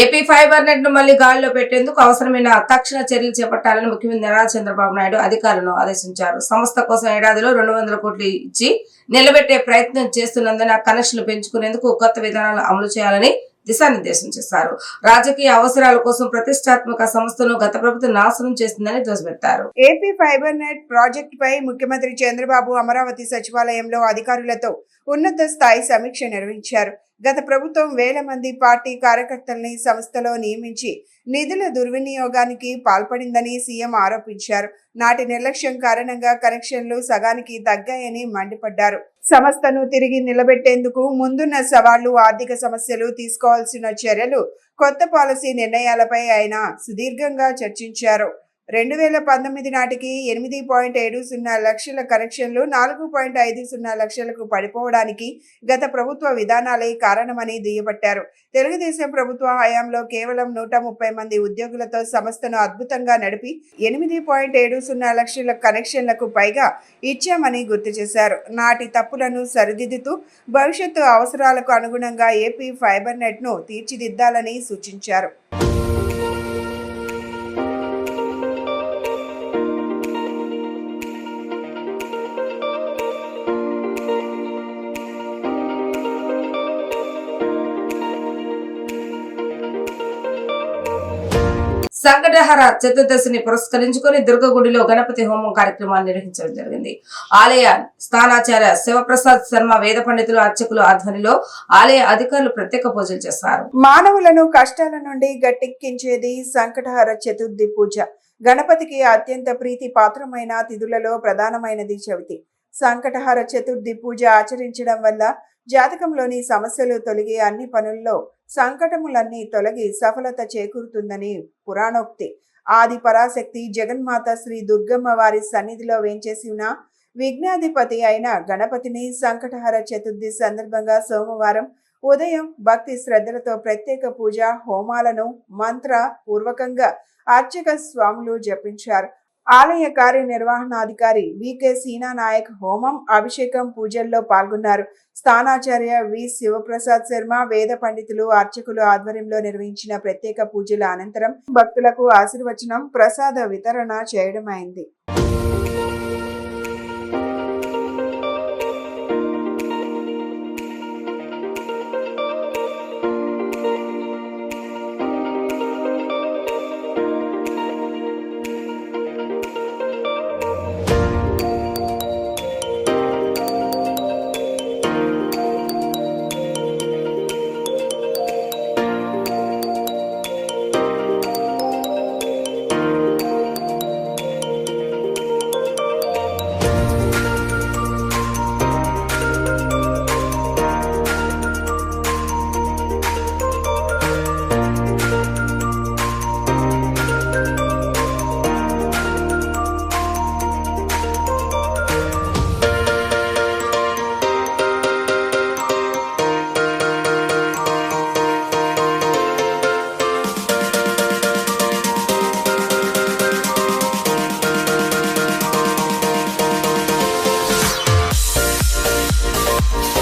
ఏపీ ఫైబర్ నెట్ ను మళ్లీ గాలిలో పెట్టేందుకు అవసరమైన తక్షణ చర్యలు చేపట్టాలని ముఖ్యమంత్రి నారా చంద్రబాబు నాయుడు అధికారులను ఆదేశించారు. సంస్థ కోసం ఏడాదిలో 200 కోట్లు ఇచ్చి నిలబెట్టే ప్రయత్నం చేస్తున్నందున కనెక్షన్లు పెంచుకునేందుకు కొత్త విధానాలు అమలు చేయాలని దిశానిర్దేశం చేశారు. రాజకీయ అవసరాల కోసం ప్రతిష్టాత్మక సంస్థను గత ప్రభుత్వం నాశనం చేస్తుందని ధ్వజమెత్తారు. ఏపీ ఫైబర్ నెట్ ప్రాజెక్టు పై ముఖ్యమంత్రి చంద్రబాబు అమరావతి సచివాలయంలో అధికారులతో ఉన్నత స్థాయి సమీక్ష నిర్వహించారు. గత ప్రభుత్వం 1000 మంది పార్టీ కార్యకర్తల్ని సంస్థలో నియమించి నిధుల దుర్వినియోగానికి పాల్పడిందని సీఎం ఆరోపించారు. నాటి నిర్లక్ష్యం కారణంగా కనెక్షన్లు సగానికి తగ్గాయని మండిపడ్డారు. సంస్థను తిరిగి నిలబెట్టేందుకు ముందున్న సవాళ్లు, ఆర్థిక సమస్యలు, తీసుకోవాల్సిన చర్యలు, కొత్త పాలసీ నిర్ణయాలపై ఆయన సుదీర్ఘంగా చర్చించారు. 2019 నాటికి 8.70 లక్షల కనెక్షన్లు 4.50 లక్షలకు పడిపోవడానికి గత ప్రభుత్వ విధానాలే కారణమని దుయ్యబట్టారు. తెలుగుదేశం ప్రభుత్వ హయాంలో కేవలం 130 మంది ఉద్యోగులతో సంస్థను అద్భుతంగా నడిపి 8.70 లక్షల కనెక్షన్లకు పైగా ఇచ్చామని గుర్తు చేశారు. నాటి తప్పులను సరిదిద్దుతూ భవిష్యత్తు అవసరాలకు అనుగుణంగా ఏపీ ఫైబర్ నెట్ ను తీర్చిదిద్దాలని సూచించారు. సంకటహర చతుర్దశిని పురస్కరించుకుని దుర్గగుడిలో గణపతి హోమం కార్యక్రమాన్ని నిర్వహించడం జరిగింది. ఆలయ స్థానాచార్య శివప్రసాద్ శర్మ, వేద పండితులు, అర్చకులు ఆధ్వర్యంలో ఆలయ అధికారులు ప్రత్యేక పూజలు చేశారు. మానవులను కష్టాల నుండి గట్టెక్కించేది సంకటహర చతుర్థి పూజ. గణపతికి అత్యంత ప్రీతి పాత్రమైన తిథులలో ప్రధానమైనది చవితి. సంకటహర చతుర్థి పూజ ఆచరించడం వల్ల జాతకంలోని సమస్యలు తొలగి అన్ని పనుల్లో సంకటములన్నీ తొలగి సఫలత చేకూరుతుందని పురాణోక్తి. ఆది పరాశక్తి జగన్మాత శ్రీ దుర్గమ్మ వారి సన్నిధిలో వేంచేసి ఉన్న విఘ్నాధిపతి అయిన గణపతిని సంకటహర చతుర్థి సందర్భంగా సోమవారం ఉదయం భక్తి శ్రద్ధలతో ప్రత్యేక పూజ హోమాలను మంత్ర పూర్వకంగా అర్చక స్వాములు జపించారు. ఆలయ కార్యనిర్వహణాధికారి వికే సీనా నాయక్ హోమం, అభిషేకం, పూజల్లో పాల్గొన్నారు. స్థానాచార్య వి శివప్రసాద్ శర్మ, వేద పండితులు, అర్చకులు ఆధ్వర్యంలో నిర్వహించిన ప్రత్యేక పూజల అనంతరం భక్తులకు ఆశీర్వచనం, ప్రసాద వితరణ చేయడమైంది.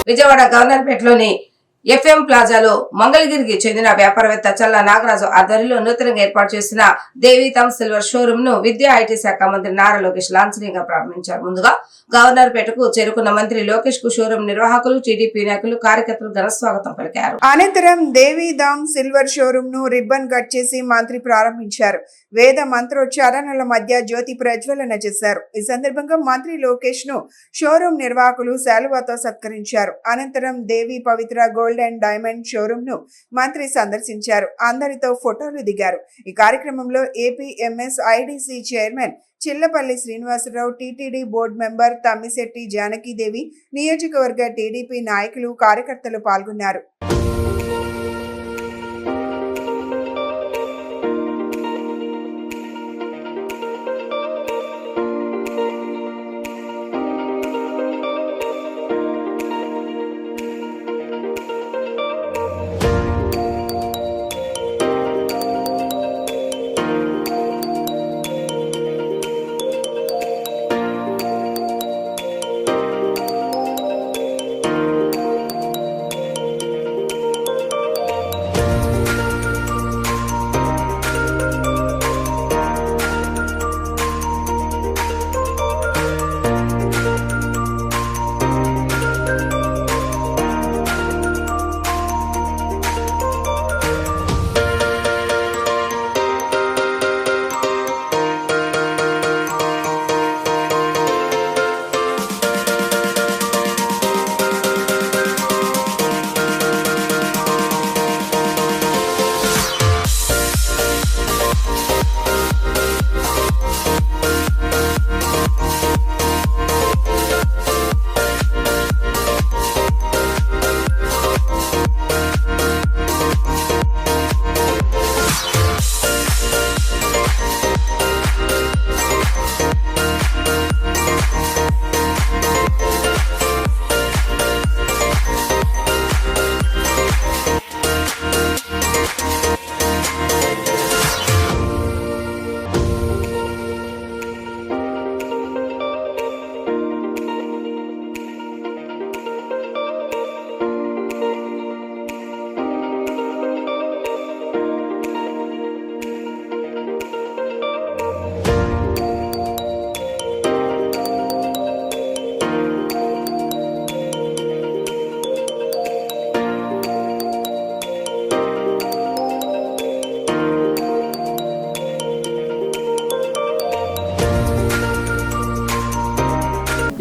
విజయవాడ గవర్నర్పేటలోని ఎఫ్ఎం ప్లాజాలో మంగళగిరికి చెందిన వ్యాపారవేత్త చల్లా నాగరాజు ఆధ్వర్యంలో నూతనంగా ఏర్పాటు చేసిన దేవీతం సిల్వర్ షోరూమ్ ను విద్యా ఐటీ శాఖ మంత్రి నారా లోకేష్ లాంఛనీయంగా ప్రారంభించారు. ముందుగా గవర్నర్పేటకు చేరుకున్న మంత్రి లోకేష్ కు షోరూమ్ నిర్వాహకులు, టీడీపీ నాయకులు, కార్యకర్తలు ఘన స్వాగతం పలికారు. అనంతరం దేవీదాం సిల్వర్ షోరూమ్ ను రిబ్బన్ కట్ చేసి మంత్రి ప్రారంభించారు. వేద మంత్రోచ్చారణల మధ్య జ్యోతి ప్రజ్వలన చేశారు. ఈ సందర్భంగా మంత్రి లోకేష్ ను షోరూమ్ నిర్వాహకులు శాలువాతో సత్కరించారు. అనంతరం Devi Pavitra gold and diamond showroom ను మంత్రి సందర్శించారు. అందరితో ఫోటోలు దిగారు. ఈ కార్యక్రమంలో APMS IDC chairman Chillapalli Srinivasarao, TTD board member Tammisetti Janakidevi, నియోజకవర్గ టీడీపీ నాయకులు, కార్యకర్తలు పాల్గొన్నారు.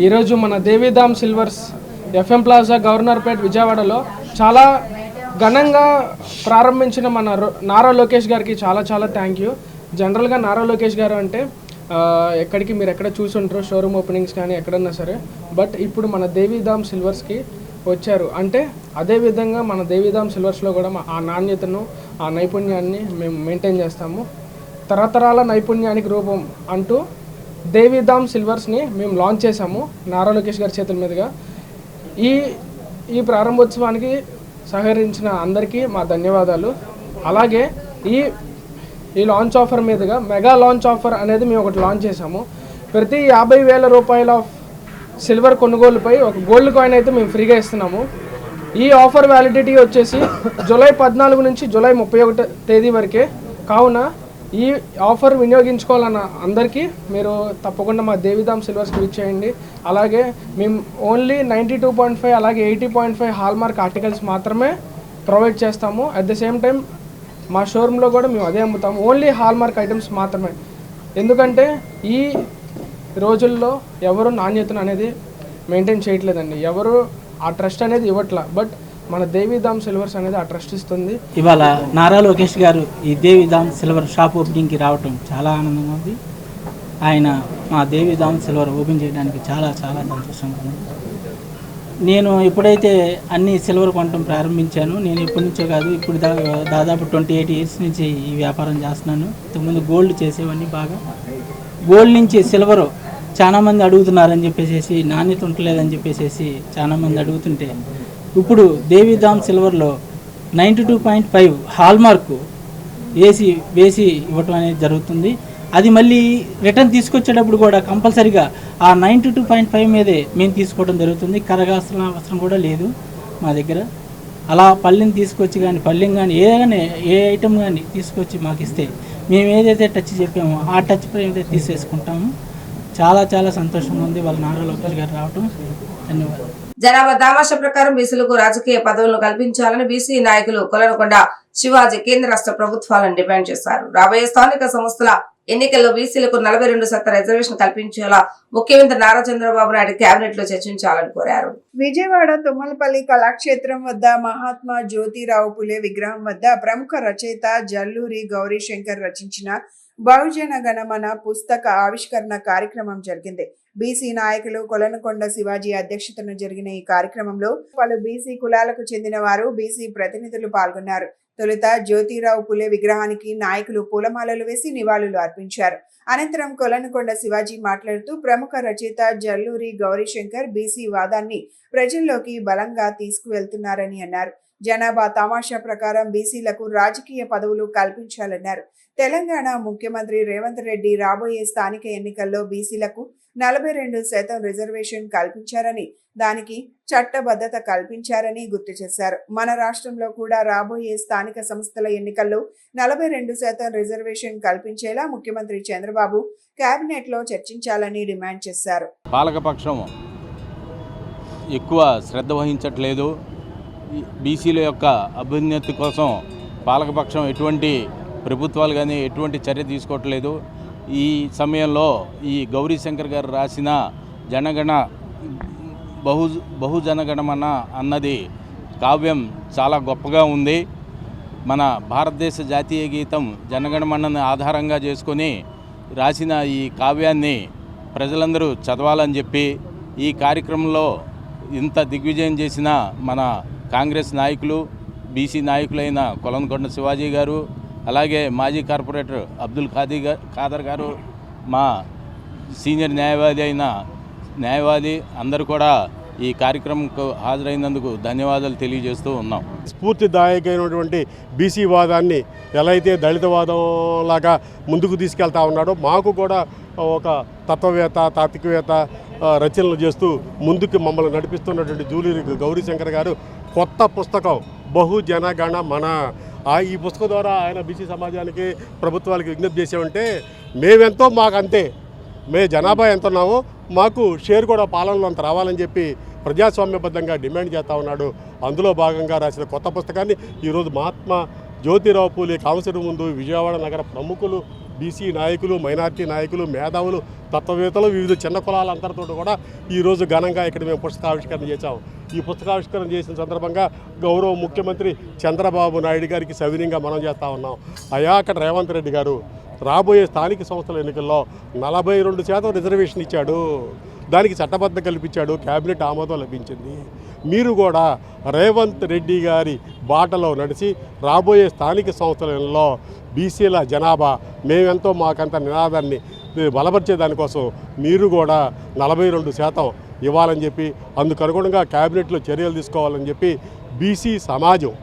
ఈరోజు మన Devidham silvers FM plaza Governorpet విజయవాడలో చాలా ఘనంగా ప్రారంభించిన మన నారా లోకేష్ గారికి చాలా చాలా థ్యాంక్ యూ. జనరల్గా నారా లోకేష్ గారు అంటే ఎక్కడికి మీరు ఎక్కడ చూసుంటారో షోరూమ్ ఓపెనింగ్స్ కానీ ఎక్కడన్నా సరే, బట్ ఇప్పుడు మన దేవిధామ్ సిల్వర్స్కి వచ్చారు అంటే అదేవిధంగా మన దేవిధామ్ సిల్వర్స్లో కూడా ఆ నాణ్యతను ఆ నైపుణ్యాన్ని మేము మెయింటైన్ చేస్తాము. తరతరాల నైపుణ్యానికి రూపం అంటూ దేవిధామ్ సిల్వర్స్ని మేము లాంచ్ చేశాము నారా లోకేష్ గారి చేతుల మీదుగా. ఈ ప్రారంభోత్సవానికి సహకరించిన అందరికీ మా ధన్యవాదాలు. అలాగే ఈ లాంచ్ ఆఫర్ మీదుగా మెగా లాంచ్ ఆఫర్ అనేది మేము ఒకటి లాంచ్ చేశాము. ప్రతి 50,000 రూపాయల సిల్వర్ కొనుగోలుపై ఒక గోల్డ్ కాయిన్ అయితే మేము ఫ్రీగా ఇస్తున్నాము. ఈ ఆఫర్ వ్యాలిడిటీ వచ్చేసి జూలై 14 నుంచి జూలై 31 తేదీ వరకే. కావున ఈ ఆఫర్ వినియోగించుకోవాలన్న అందరికీ మీరు తప్పకుండా మా దేవిధామ్ సిల్వర్స్కి ఇచ్చేయండి. అలాగే మేము ఓన్లీ 92.5 అలాగే 80.5 హాల్మార్క్ ఆర్టికల్స్ మాత్రమే ప్రొవైడ్ చేస్తాము. అట్ ద సేమ్ టైం మా షోరూంలో కూడా మేము అదే అమ్ముతాము, ఓన్లీ హాల్మార్క్ ఐటమ్స్ మాత్రమే. ఎందుకంటే ఈ రోజుల్లో ఎవరు నాణ్యతను అనేది మెయింటైన్ చేయట్లేదండి, ఎవరు ఆ ట్రస్ట్ అనేది ఇవ్వట్లా. బట్ మన దేవిధామ్ సిల్వర్స్ అనేది ఆ ట్రస్ట్ ఇస్తుంది. ఇవాళ నారా లోకేష్ గారు ఈ దేవిధామ్ సిల్వర్ షాప్ ఓపెనింగ్కి రావటం చాలా ఆనందంగా ఉంది. ఆయన మా దేవిధామ్ సిల్వర్ ఓపెన్ చేయడానికి చాలా చాలా సంతోషంగా ఉంది. నేను ఎప్పుడైతే అన్ని సిల్వర్ కొనటం ప్రారంభించాను, నేను ఎప్పటి నుంచో కాదు, ఇప్పుడు దాదాపు 28 ఇయర్స్ నుంచి ఈ వ్యాపారం చేస్తున్నాను. ఇంతకుముందు గోల్డ్ చేసేవన్నీ బాగా, గోల్డ్ నుంచి సిల్వర్ చాలామంది అడుగుతున్నారని చెప్పేసి, నాణ్యత ఉండలేదని చెప్పేసి చాలామంది అడుగుతుంటే ఇప్పుడు దేవిధామ్ సిల్వర్లో 92.5 హాల్మార్క్ వేసి ఇవ్వటం అనేది జరుగుతుంది. అది మళ్ళీ రిటర్న్ తీసుకొచ్చేటప్పుడు కూడా కంపల్సరీగా ఆ 92.5 మీదే మేము తీసుకోవడం జరుగుతుంది. కరగాల్సిన అవసరం కూడా లేదు మా దగ్గర. అలా పళ్ళెని తీసుకొచ్చి కానీ ఏ ఐటమ్ కానీ తీసుకొచ్చి మాకు ఇస్తే మేము ఏదైతే టచ్ చెప్పామో ఆ టచ్ మీద తీసేసుకుంటాము. చాలా చాలా సంతోషంగా ఉంది వాళ్ళ నారా లోకేష్ గారు రావటం. ధన్యవాదాలు. జనాభా దామాషా ప్రకారం బీసీలకు రాజకీయ పదవులను కల్పించాలని బీసీ నాయకులు కొలనుకొండ శివాజీ కేంద్ర రాష్ట్ర ప్రభుత్వాలను డిమాండ్ చేశారు. రాబోయే స్థానిక సంస్థల ఎన్నికల్లో బీసీలకు 42% రిజర్వేషన్ కల్పించేలా ముఖ్యమంత్రి నారా చంద్రబాబు నాయుడు కేబినెట్ లో చర్చించాలని కోరారు. విజయవాడ తుమ్మలపల్లి కళాక్షేత్రం వద్ద మహాత్మా జ్యోతిరావు పులే విగ్రహం వద్ద ప్రముఖ రచయిత జల్లూరి గౌరీశంకర్ రచించిన బహుజన గణమన పుస్తక ఆవిష్కరణ కార్యక్రమం జరిగింది. బీసీ నాయకులు కొలనుకొండ శివాజీ అధ్యక్షతన జరిగిన ఈ కార్యక్రమంలో పలు బీసీ కులాలకు చెందిన వారు, బీసీ ప్రతినిధులు పాల్గొన్నారు. తొలుత జ్యోతిరావు పులే విగ్రహానికి నాయకులు పూలమాలలు వేసి నివాళులు అర్పించారు. అనంతరం కొలనుకొండ శివాజీ మాట్లాడుతూ ప్రముఖ రచయిత జల్లూరి గౌరీశంకర్ బీసీ వాదాన్ని ప్రజల్లోకి బలంగా తీసుకువెళ్తున్నారని అన్నారు. జనాభా తమాషా ప్రకారం బీసీలకు రాజకీయ పదవులు కల్పించాలన్నారు. తెలంగాణ ముఖ్యమంత్రి రేవంత్ రెడ్డి రాబోయే స్థానిక ఎన్నికల్లో బీసీలకు 42% రిజర్వేషన్ కల్పించారని, దానికి చట్టబద్ధత కల్పించారని గుర్తు చేశారు. మన రాష్ట్రంలో కూడా రాబోయే స్థానిక సంస్థల ఎన్నికల్లో 42% రిజర్వేషన్ కల్పించేలా ముఖ్యమంత్రి చంద్రబాబు కేబినెట్ లో చర్చించాలని డిమాండ్ చేశారు. పాలకపక్షం ఎక్కువ శ్రద్ధ వహించట్లేదు. బీసీల యొక్క అభ్యున్నతి కోసం పాలకపక్షం ఎటువంటి ప్రభుత్వాలు కానీ ఎటువంటి చర్య తీసుకోవట్లేదు. ఈ సమయంలో ఈ గౌరీశంకర్ గారు రాసిన జనగణ బహుజనగణమన అన్నది కావ్యం చాలా గొప్పగా ఉంది. మన భారతదేశ జాతీయ గీతం జనగణమనని ఆధారంగా చేసుకొని రాసిన ఈ కావ్యాన్ని ప్రజలందరూ చదవాలని చెప్పి ఈ కార్యక్రమంలో ఇంత దిగ్విజయం చేసిన మన కాంగ్రెస్ నాయకులు, బీసీ నాయకులైన కొలనుకొండ శివాజీ గారు, అలాగే మాజీ కార్పొరేటర్ అబ్దుల్ ఖాదర్ గారు, మా సీనియర్ న్యాయవాది అందరూ కూడా ఈ కార్యక్రమంకు హాజరైనందుకు ధన్యవాదాలు తెలియజేస్తూ ఉన్నాం. స్ఫూర్తిదాయకమైనటువంటి బీసీ వాదాన్ని ఎలా అయితే దళితవాదం లాగా ముందుకు తీసుకెళ్తా ఉన్నాడో, మాకు కూడా ఒక తత్వవేత్త, తాత్వికవేత్త రచనలు చేస్తూ ముందుకు మమ్మల్ని నడిపిస్తున్నటువంటి జూలూరి గౌరీశంకర్ గారు కొత్త పుస్తకం బహుజనగణ మన ఈ పుస్తకం ద్వారా ఆయన బీసీ సమాజానికి, ప్రభుత్వాలకి విజ్ఞప్తి చేసామంటే మేమెంతో మాకు అంతే, జనాభా ఎంత ఉన్నామో మాకు షేర్ కూడా పాలనలో అంత రావాలని చెప్పి ప్రజాస్వామ్యబద్ధంగా డిమాండ్ చేస్తూ ఉన్నాడు. అందులో భాగంగా రాసిన కొత్త పుస్తకాన్ని ఈరోజు మహాత్మా జ్యోతిరావు పూలే కాంస్య ముందు విజయవాడ నగర ప్రముఖులు బీసీ నాయకులు, మైనార్టీ నాయకులు, మేధావులు, తత్వవేత్తలు, వివిధ చిన్న కులాలందరితో కూడా ఈరోజు ఘనంగా ఇక్కడ మేము పుస్తకావిష్కరణ చేశాము. ఈ పుస్తకావిష్కరణ చేసిన సందర్భంగా గౌరవ ముఖ్యమంత్రి చంద్రబాబు నాయుడు గారికి సవినీయంగా మనం చేస్తూ ఉన్నాం. అయ్యా, అక్కడ రేవంత్ రెడ్డి గారు రాబోయే స్థానిక సంస్థల ఎన్నికల్లో 42% రిజర్వేషన్ ఇచ్చాడు, దానికి చట్టబద్ధ కల్పించాడు, కేబినెట్ ఆమోదం లభించింది. మీరు కూడా రేవంత్ రెడ్డి గారి బాటలో నడిచి రాబోయే స్థానిక సంస్థలలో బీసీల జనాభా మేమెంతో మాకంత నినాదాన్ని బలపరిచే దానికోసం మీరు కూడా 42% ఇవ్వాలని చెప్పి, అందుకు అనుగుణంగా కేబినెట్లో చర్యలు తీసుకోవాలని చెప్పి బీసీ సమాజం,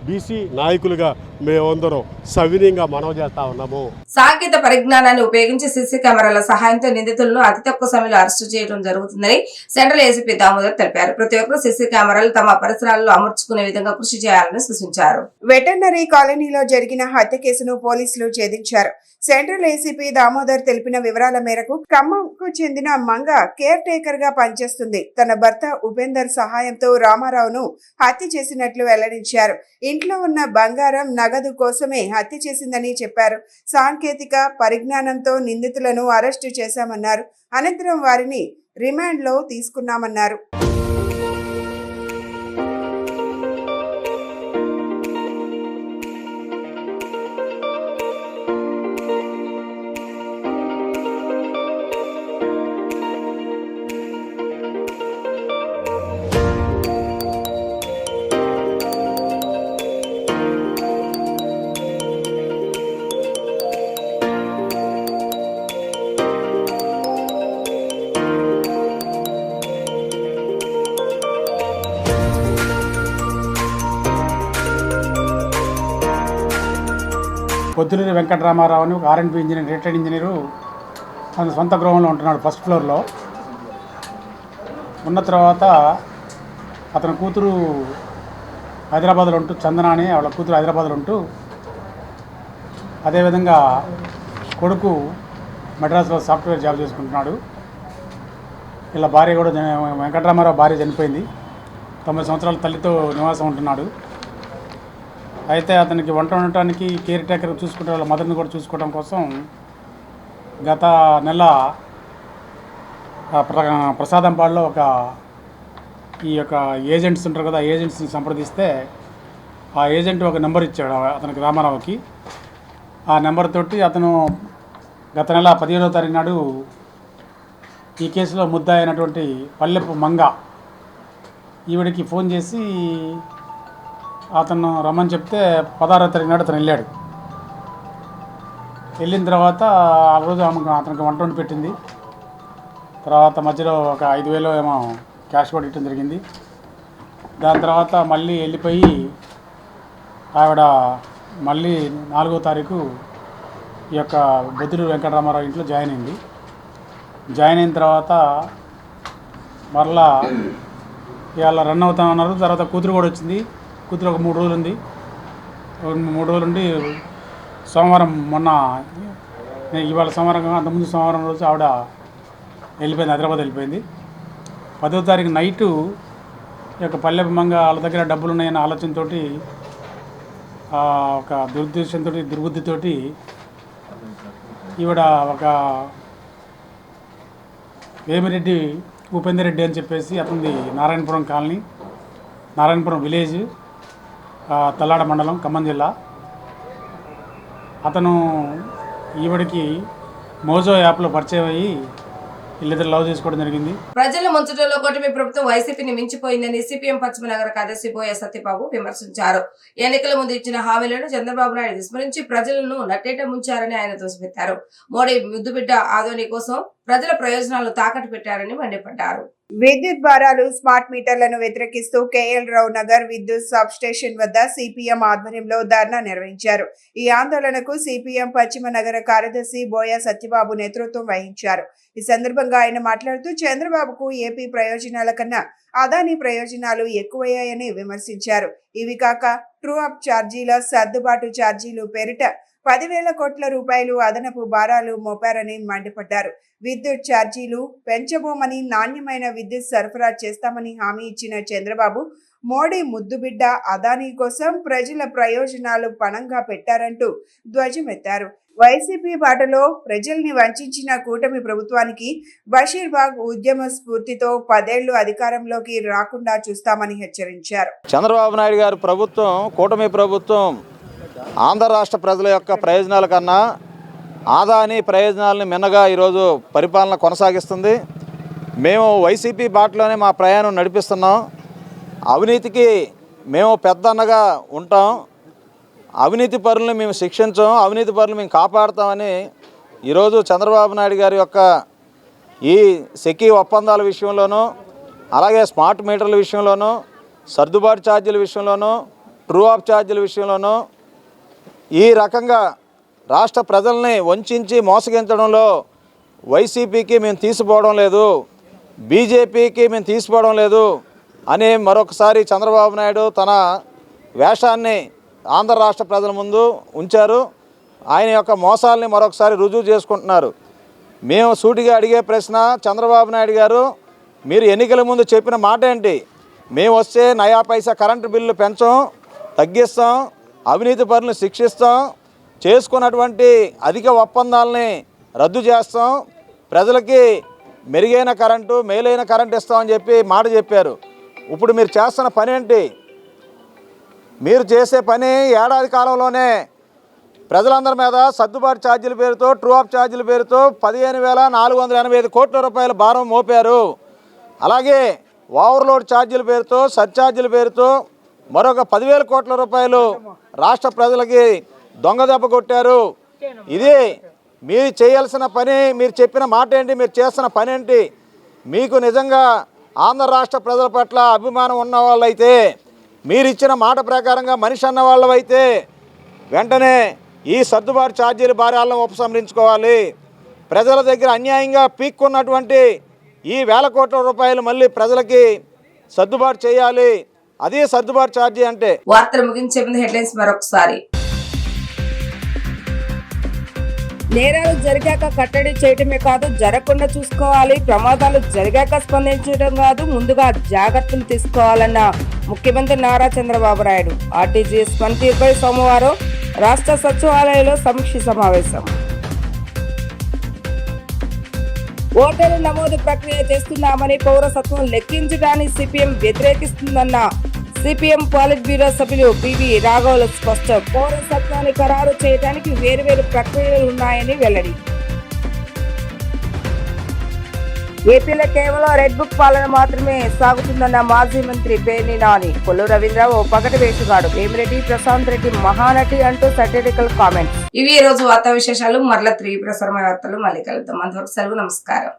బీసీ నాయకులుగా మేమందరం సవినీయంగా మనవి చేస్తా ఉన్నాము. సాంకేతిక పరిజ్ఞానాన్ని ఉపయోగించి సీసీ కెమెరాల సహాయంతో నిందితులను అతి తక్కువ సమయంలో అరెస్టు చేయడం జరుగుతుందని సెంట్రల్ ఏసీపీ దామోదర్ తెలిపారు. ప్రతి ఒక్కరూ సీసీ కెమెరాలు తమ పరిసరాల్లో అమర్చుకునే విధంగా కృషి చేయాలని సూచించారు. వెటర్నరీ కాలనీలో జరిగిన హత్య కేసును పోలీసులు ఛేదించారు. సెంట్రల్ ఏసీపీ దామోదర్ తెలిపిన వివరాల మేరకు ఖమ్మంకు చెందిన మంగ కేర్ టేకర్ గా పనిచేస్తుంది. తన భర్త ఉపేందర్ సహాయంతో రామారావును హత్య చేసినట్లు వెల్లడించారు. ఇంట్లో ఉన్న బంగారం, నగదు కోసమే హత్య చేసిందని చెప్పారు. సాంకేతిక పరిజ్ఞానంతో నిందితులను అరెస్టు చేశామన్నారు. అనంతరం వారిని రిమాండ్లో తీసుకున్నామన్నారు. పొద్దులూరి వెంకటరామారావుని ఒక ఆర్ఎండ్బి ఇంజనీర్, రిటైర్డ్ ఇంజనీరు, తన సొంత గృహంలో ఉంటున్నాడు ఫస్ట్ ఫ్లోర్లో. ఉన్న తర్వాత అతని కూతురు హైదరాబాద్లో ఉంటూ, చందన అని వాళ్ళ కూతురు హైదరాబాద్లో ఉంటూ, అదేవిధంగా కొడుకు మద్రాసులో సాఫ్ట్వేర్ జాబ్ చేసుకుంటున్నాడు. ఇలా భార్య కూడా వెంకటరామారావు భార్య చనిపోయింది. 90 సంవత్సరాల తల్లితో నివాసం ఉంటున్నాడు. అయితే అతనికి వంట ఉండటానికి కేర్ టేకర్ చూసుకుంటే వాళ్ళ మదర్ని కూడా చూసుకోవడం కోసం గత నెల ప్రసాదంపాడులో ఈ యొక్క ఏజెంట్స్ ఉంటారు కదా, ఏజెంట్స్ని సంప్రదిస్తే ఆ ఏజెంట్ ఒక నెంబర్ ఇచ్చాడు అతనికి, రామారావుకి. ఆ నెంబర్ తోటి అతను గత నెల 15వ తారీఖు నాడు ఈ కేసులో ముద్దాయి అయినటువంటి పల్లెపు మంగ ఈవిడికి ఫోన్ చేసి అతను రమ్మని చెప్తే 16వ తారీఖు నాడు అతను వెళ్ళాడు. వెళ్ళిన తర్వాత ఆ రోజు అతనికి వంట వండి పెట్టింది. తర్వాత మధ్యలో ఒక 5,000 ఏమో క్యాష్ కూడా ఇవ్వడం జరిగింది. దాని తర్వాత మళ్ళీ వెళ్ళిపోయి ఆవిడ మళ్ళీ 4వ తారీఖు ఈ యొక్క బొద్దులూరి వెంకటరామారావు ఇంట్లో జాయిన్ అయింది. జాయిన్ అయిన తర్వాత మరలా ఇవాళ రన్ అవుతామన్నారు. తర్వాత కూతురు కూడా వచ్చింది. కూతురు ఒక 3 రోజులు ఉంది. 3 రోజులు ఉండి సోమవారం, ఇవాళ సోమవారం, అంతకుముందు సోమవారం రోజు ఆవిడ వెళ్ళిపోయింది, హైదరాబాద్ వెళ్ళిపోయింది. 10వ తారీఖు నైటు ఈ యొక్క పల్లెపు మంగ వాళ్ళ దగ్గర డబ్బులు ఉన్నాయన్న ఆలోచనతో, ఒక దురుద్దేశంతో, దుర్బుద్ధితోటి ఈవిడ ఒక వేమిరెడ్డి ఉపేందర్ రెడ్డి అని చెప్పేసి అతనిది నారాయణపురం కాలనీ, నారాయణపురం విలేజ్, తల్లాడ మండలం, ఖమ్మం జిల్లా. అతను ఈవిడికి మోజో యాప్లో పరిచయం అయ్యి వీళ్ళిద్దరు లవ్ చేసుకోవడం జరిగింది. ప్రజల ముంచటలో కూటమి ప్రభుత్వం వైసీపీని మించిపోయిందని సిపిఎం పశ్చిమ నగర కార్యదర్శి బోయ సత్యబాబు విమర్శించారు. ఎన్నికల ముందు ఇచ్చిన హామీలను చంద్రబాబు నాయుడు విస్మరించి ప్రజలను నట్టేట ముంచారని ఆయన దుయ్యబట్టారు. మోడీ ముద్దుబిడ్డ ఆదోని కోసం ప్రజల ప్రయోజనాలు తాకట్టు పెట్టారని మండిపడ్డారు. విద్యుత్ భారాలు, స్మార్ట్ మీటర్లను వ్యతిరేకిస్తూ కేఎల్ రావు నగర్ విద్యుత్ సబ్ స్టేషన్ వద్ద సిపిఎం ఆధ్వర్యంలో ధర్నా నిర్వహించారు. ఈ ఆందోళనకు సిపిఎం పశ్చిమ నగర కార్యదర్శి బోయ సత్యబాబు నేతృత్వం వహించారు. ఈ సందర్భంగా ఆయన మాట్లాడుతూ చంద్రబాబుకు ఏపీ ప్రయోజనాల కన్నా అదానీ ప్రయోజనాలు ఎక్కువయ్యాయని విమర్శించారు. ఇవి కాక ట్రూ అప్ ఛార్జీల, సర్దుబాటు ఛార్జీలు పేరిట 10,000 కోట్ల రూపాయలు అదనపు భారాలు మోపారని మండిపడ్డారు. విద్యుత్ ఛార్జీలు పెంచబోమని, నాణ్యమైన విద్యుత్ సరఫరా చేస్తామని హామీ ఇచ్చిన చంద్రబాబు మోడీ ముద్దుబిడ్డ అదానీ కోసం ప్రజల ప్రయోజనాలు పణంగా పెట్టారంటూ ధ్వజమెత్తారు. వైసీపీ బాటలో ప్రజల్ని వంచిన కూటమి ప్రభుత్వానికి బషీర్బాగ్ ఉద్యమ స్ఫూర్తితో 10 ఏళ్లు అధికారంలోకి రాకుండా చూస్తామని హెచ్చరించారు. చంద్రబాబు నాయుడు గారి ప్రభుత్వం, కూటమి ప్రభుత్వం ఆంధ్ర రాష్ట్ర ప్రజల యొక్క ప్రయోజనాల కన్నా ఆదాని ప్రయోజనాలను మిన్నగా ఈరోజు పరిపాలన కొనసాగిస్తుంది. మేము వైసీపీ బాటలోనే మా ప్రయాణం నడిపిస్తున్నాం. అవినీతికి మేము పెద్దన్నగా ఉంటాం. అవినీతి పరులను మేము శిక్షించాం, అవినీతి పరులను మేము కాపాడుతామని ఈరోజు చంద్రబాబు నాయుడు గారి యొక్క ఈ సెకీ ఒప్పందాల విషయంలోనూ, అలాగే స్మార్ట్ మీటర్ల విషయంలోనూ, సర్దుబాటు ఛార్జీల విషయంలోనూ, ట్రూ ఆఫ్ ఛార్జీల విషయంలోనూ ఈ రకంగా రాష్ట్ర ప్రజల్ని వంచి మోసగించడంలో వైసీపీకి మేము తీసిపోవడం లేదు, బీజేపీకి మేము తీసిపోవడం లేదు అని మరొకసారి చంద్రబాబు నాయుడు తన వేషాన్ని ఆంధ్ర రాష్ట్ర ప్రజల ముందు ఉంచారు. ఆయన యొక్క మోసాలని మరొకసారి రుజువు చేసుకుంటున్నారు. మేము సూటిగా అడిగే ప్రశ్న, చంద్రబాబు నాయుడు గారు మీరు ఎన్నికల ముందు చెప్పిన మాట ఏంటి? మేము వస్తే నయా పైసా కరెంటు బిల్లు పెంచాం, తగ్గిస్తాం, అవినీతి పరులను శిక్షిస్తాం, చేసుకున్నటువంటి అధిక ఒప్పందాలని రద్దు చేస్తాం, ప్రజలకి మెరుగైన కరెంటు, మేలైన కరెంటు ఇస్తామని చెప్పి మాట చెప్పారు. ఇప్పుడు మీరు చేస్తున్న పని ఏంటి? మీరు చేసే పని ఏడాది కాలంలోనే ప్రజలందరి మీద సర్దుబాటు ఛార్జీల పేరుతో, ట్రూ ఆఫ్ ఛార్జీల పేరుతో 15,485 కోట్ల రూపాయల భారం మోపారు. అలాగే ఓవర్లోడ్ ఛార్జీల పేరుతో, సర్ఛార్జీల పేరుతో మరొక 10,000 కోట్ల రూపాయలు రాష్ట్ర ప్రజలకి దొంగ దెబ్బ కొట్టారు. ఇది మీరు చేయాల్సిన పని. మీరు చెప్పిన మాట ఏంటి? మీరు చేస్తున్న పని ఏంటి? మీకు నిజంగా ఆంధ్ర రాష్ట్ర ప్రజల పట్ల అభిమానం ఉన్న వాళ్ళైతే, మీరు ఇచ్చిన మాట ప్రకారంగా మనిషి అన్న వాళ్ళైతే వెంటనే ఈ సర్దుబాటు ఛార్జీల భారాలను ఉపసంహరించుకోవాలి. ప్రజల దగ్గర అన్యాయంగా పీక్కున్నటువంటి ఈ 1,000 కోట్ల రూపాయలు మళ్ళీ ప్రజలకి సర్దుబాటు చేయాలి. అదే సర్దుబాటు ఛార్జీ అంటే. వార్తలు ముగించే ముందు హెడ్లైన్స్ మరొకసారి. నేరాలు జరిగాక కట్టడి చేయటమే కాదు, జరగకుండా చూసుకోవాలి. ప్రమాదాలు జరిగాక స్పందించడం కాదు, ముందుగా జాగ్రత్తలు తీసుకోవాలన్న ముఖ్యమంత్రి నారా చంద్రబాబు నాయుడు. ఆర్టీజీఎస్ పనితీరుపై సోమవారం రాష్ట్ర సచివాలయంలో సమీక్ష సమావేశం. ఓటరు నమోదు ప్రక్రియ చేస్తున్నామని, పౌరసత్వం లెక్కించడాన్ని సిపిఎం వ్యతిరేకిస్తుందన్న సిపిఎం పాలిట్ బ్యూరో సభ్యులు పివి రాఘవులు స్పష్టం. పౌరసత్వాన్ని ఖరారు చేయడానికి వేర్వేరు ప్రక్రియలు ఉన్నాయని వెల్లడి. ఏపీలో కేవలం రెడ్ బుక్ పాలన మాత్రమే సాగుతుందన్న మాజీ మంత్రి పేర్ని నాని. కొల్లు రవీంద్ర ఓ పగటి వేషగాడు, వేమిరెడ్డి ప్రశాంత్ రెడ్డి మహానటి అంటూ సటరికల్ కామెంట్స్. ఇవి ఈ రోజు వార్తా విశేషాలు. మరలా 3 ప్రసారమైన వార్తలు మళ్ళీ కలుద్దాం. అంతవరకు సెలవు, నమస్కారం.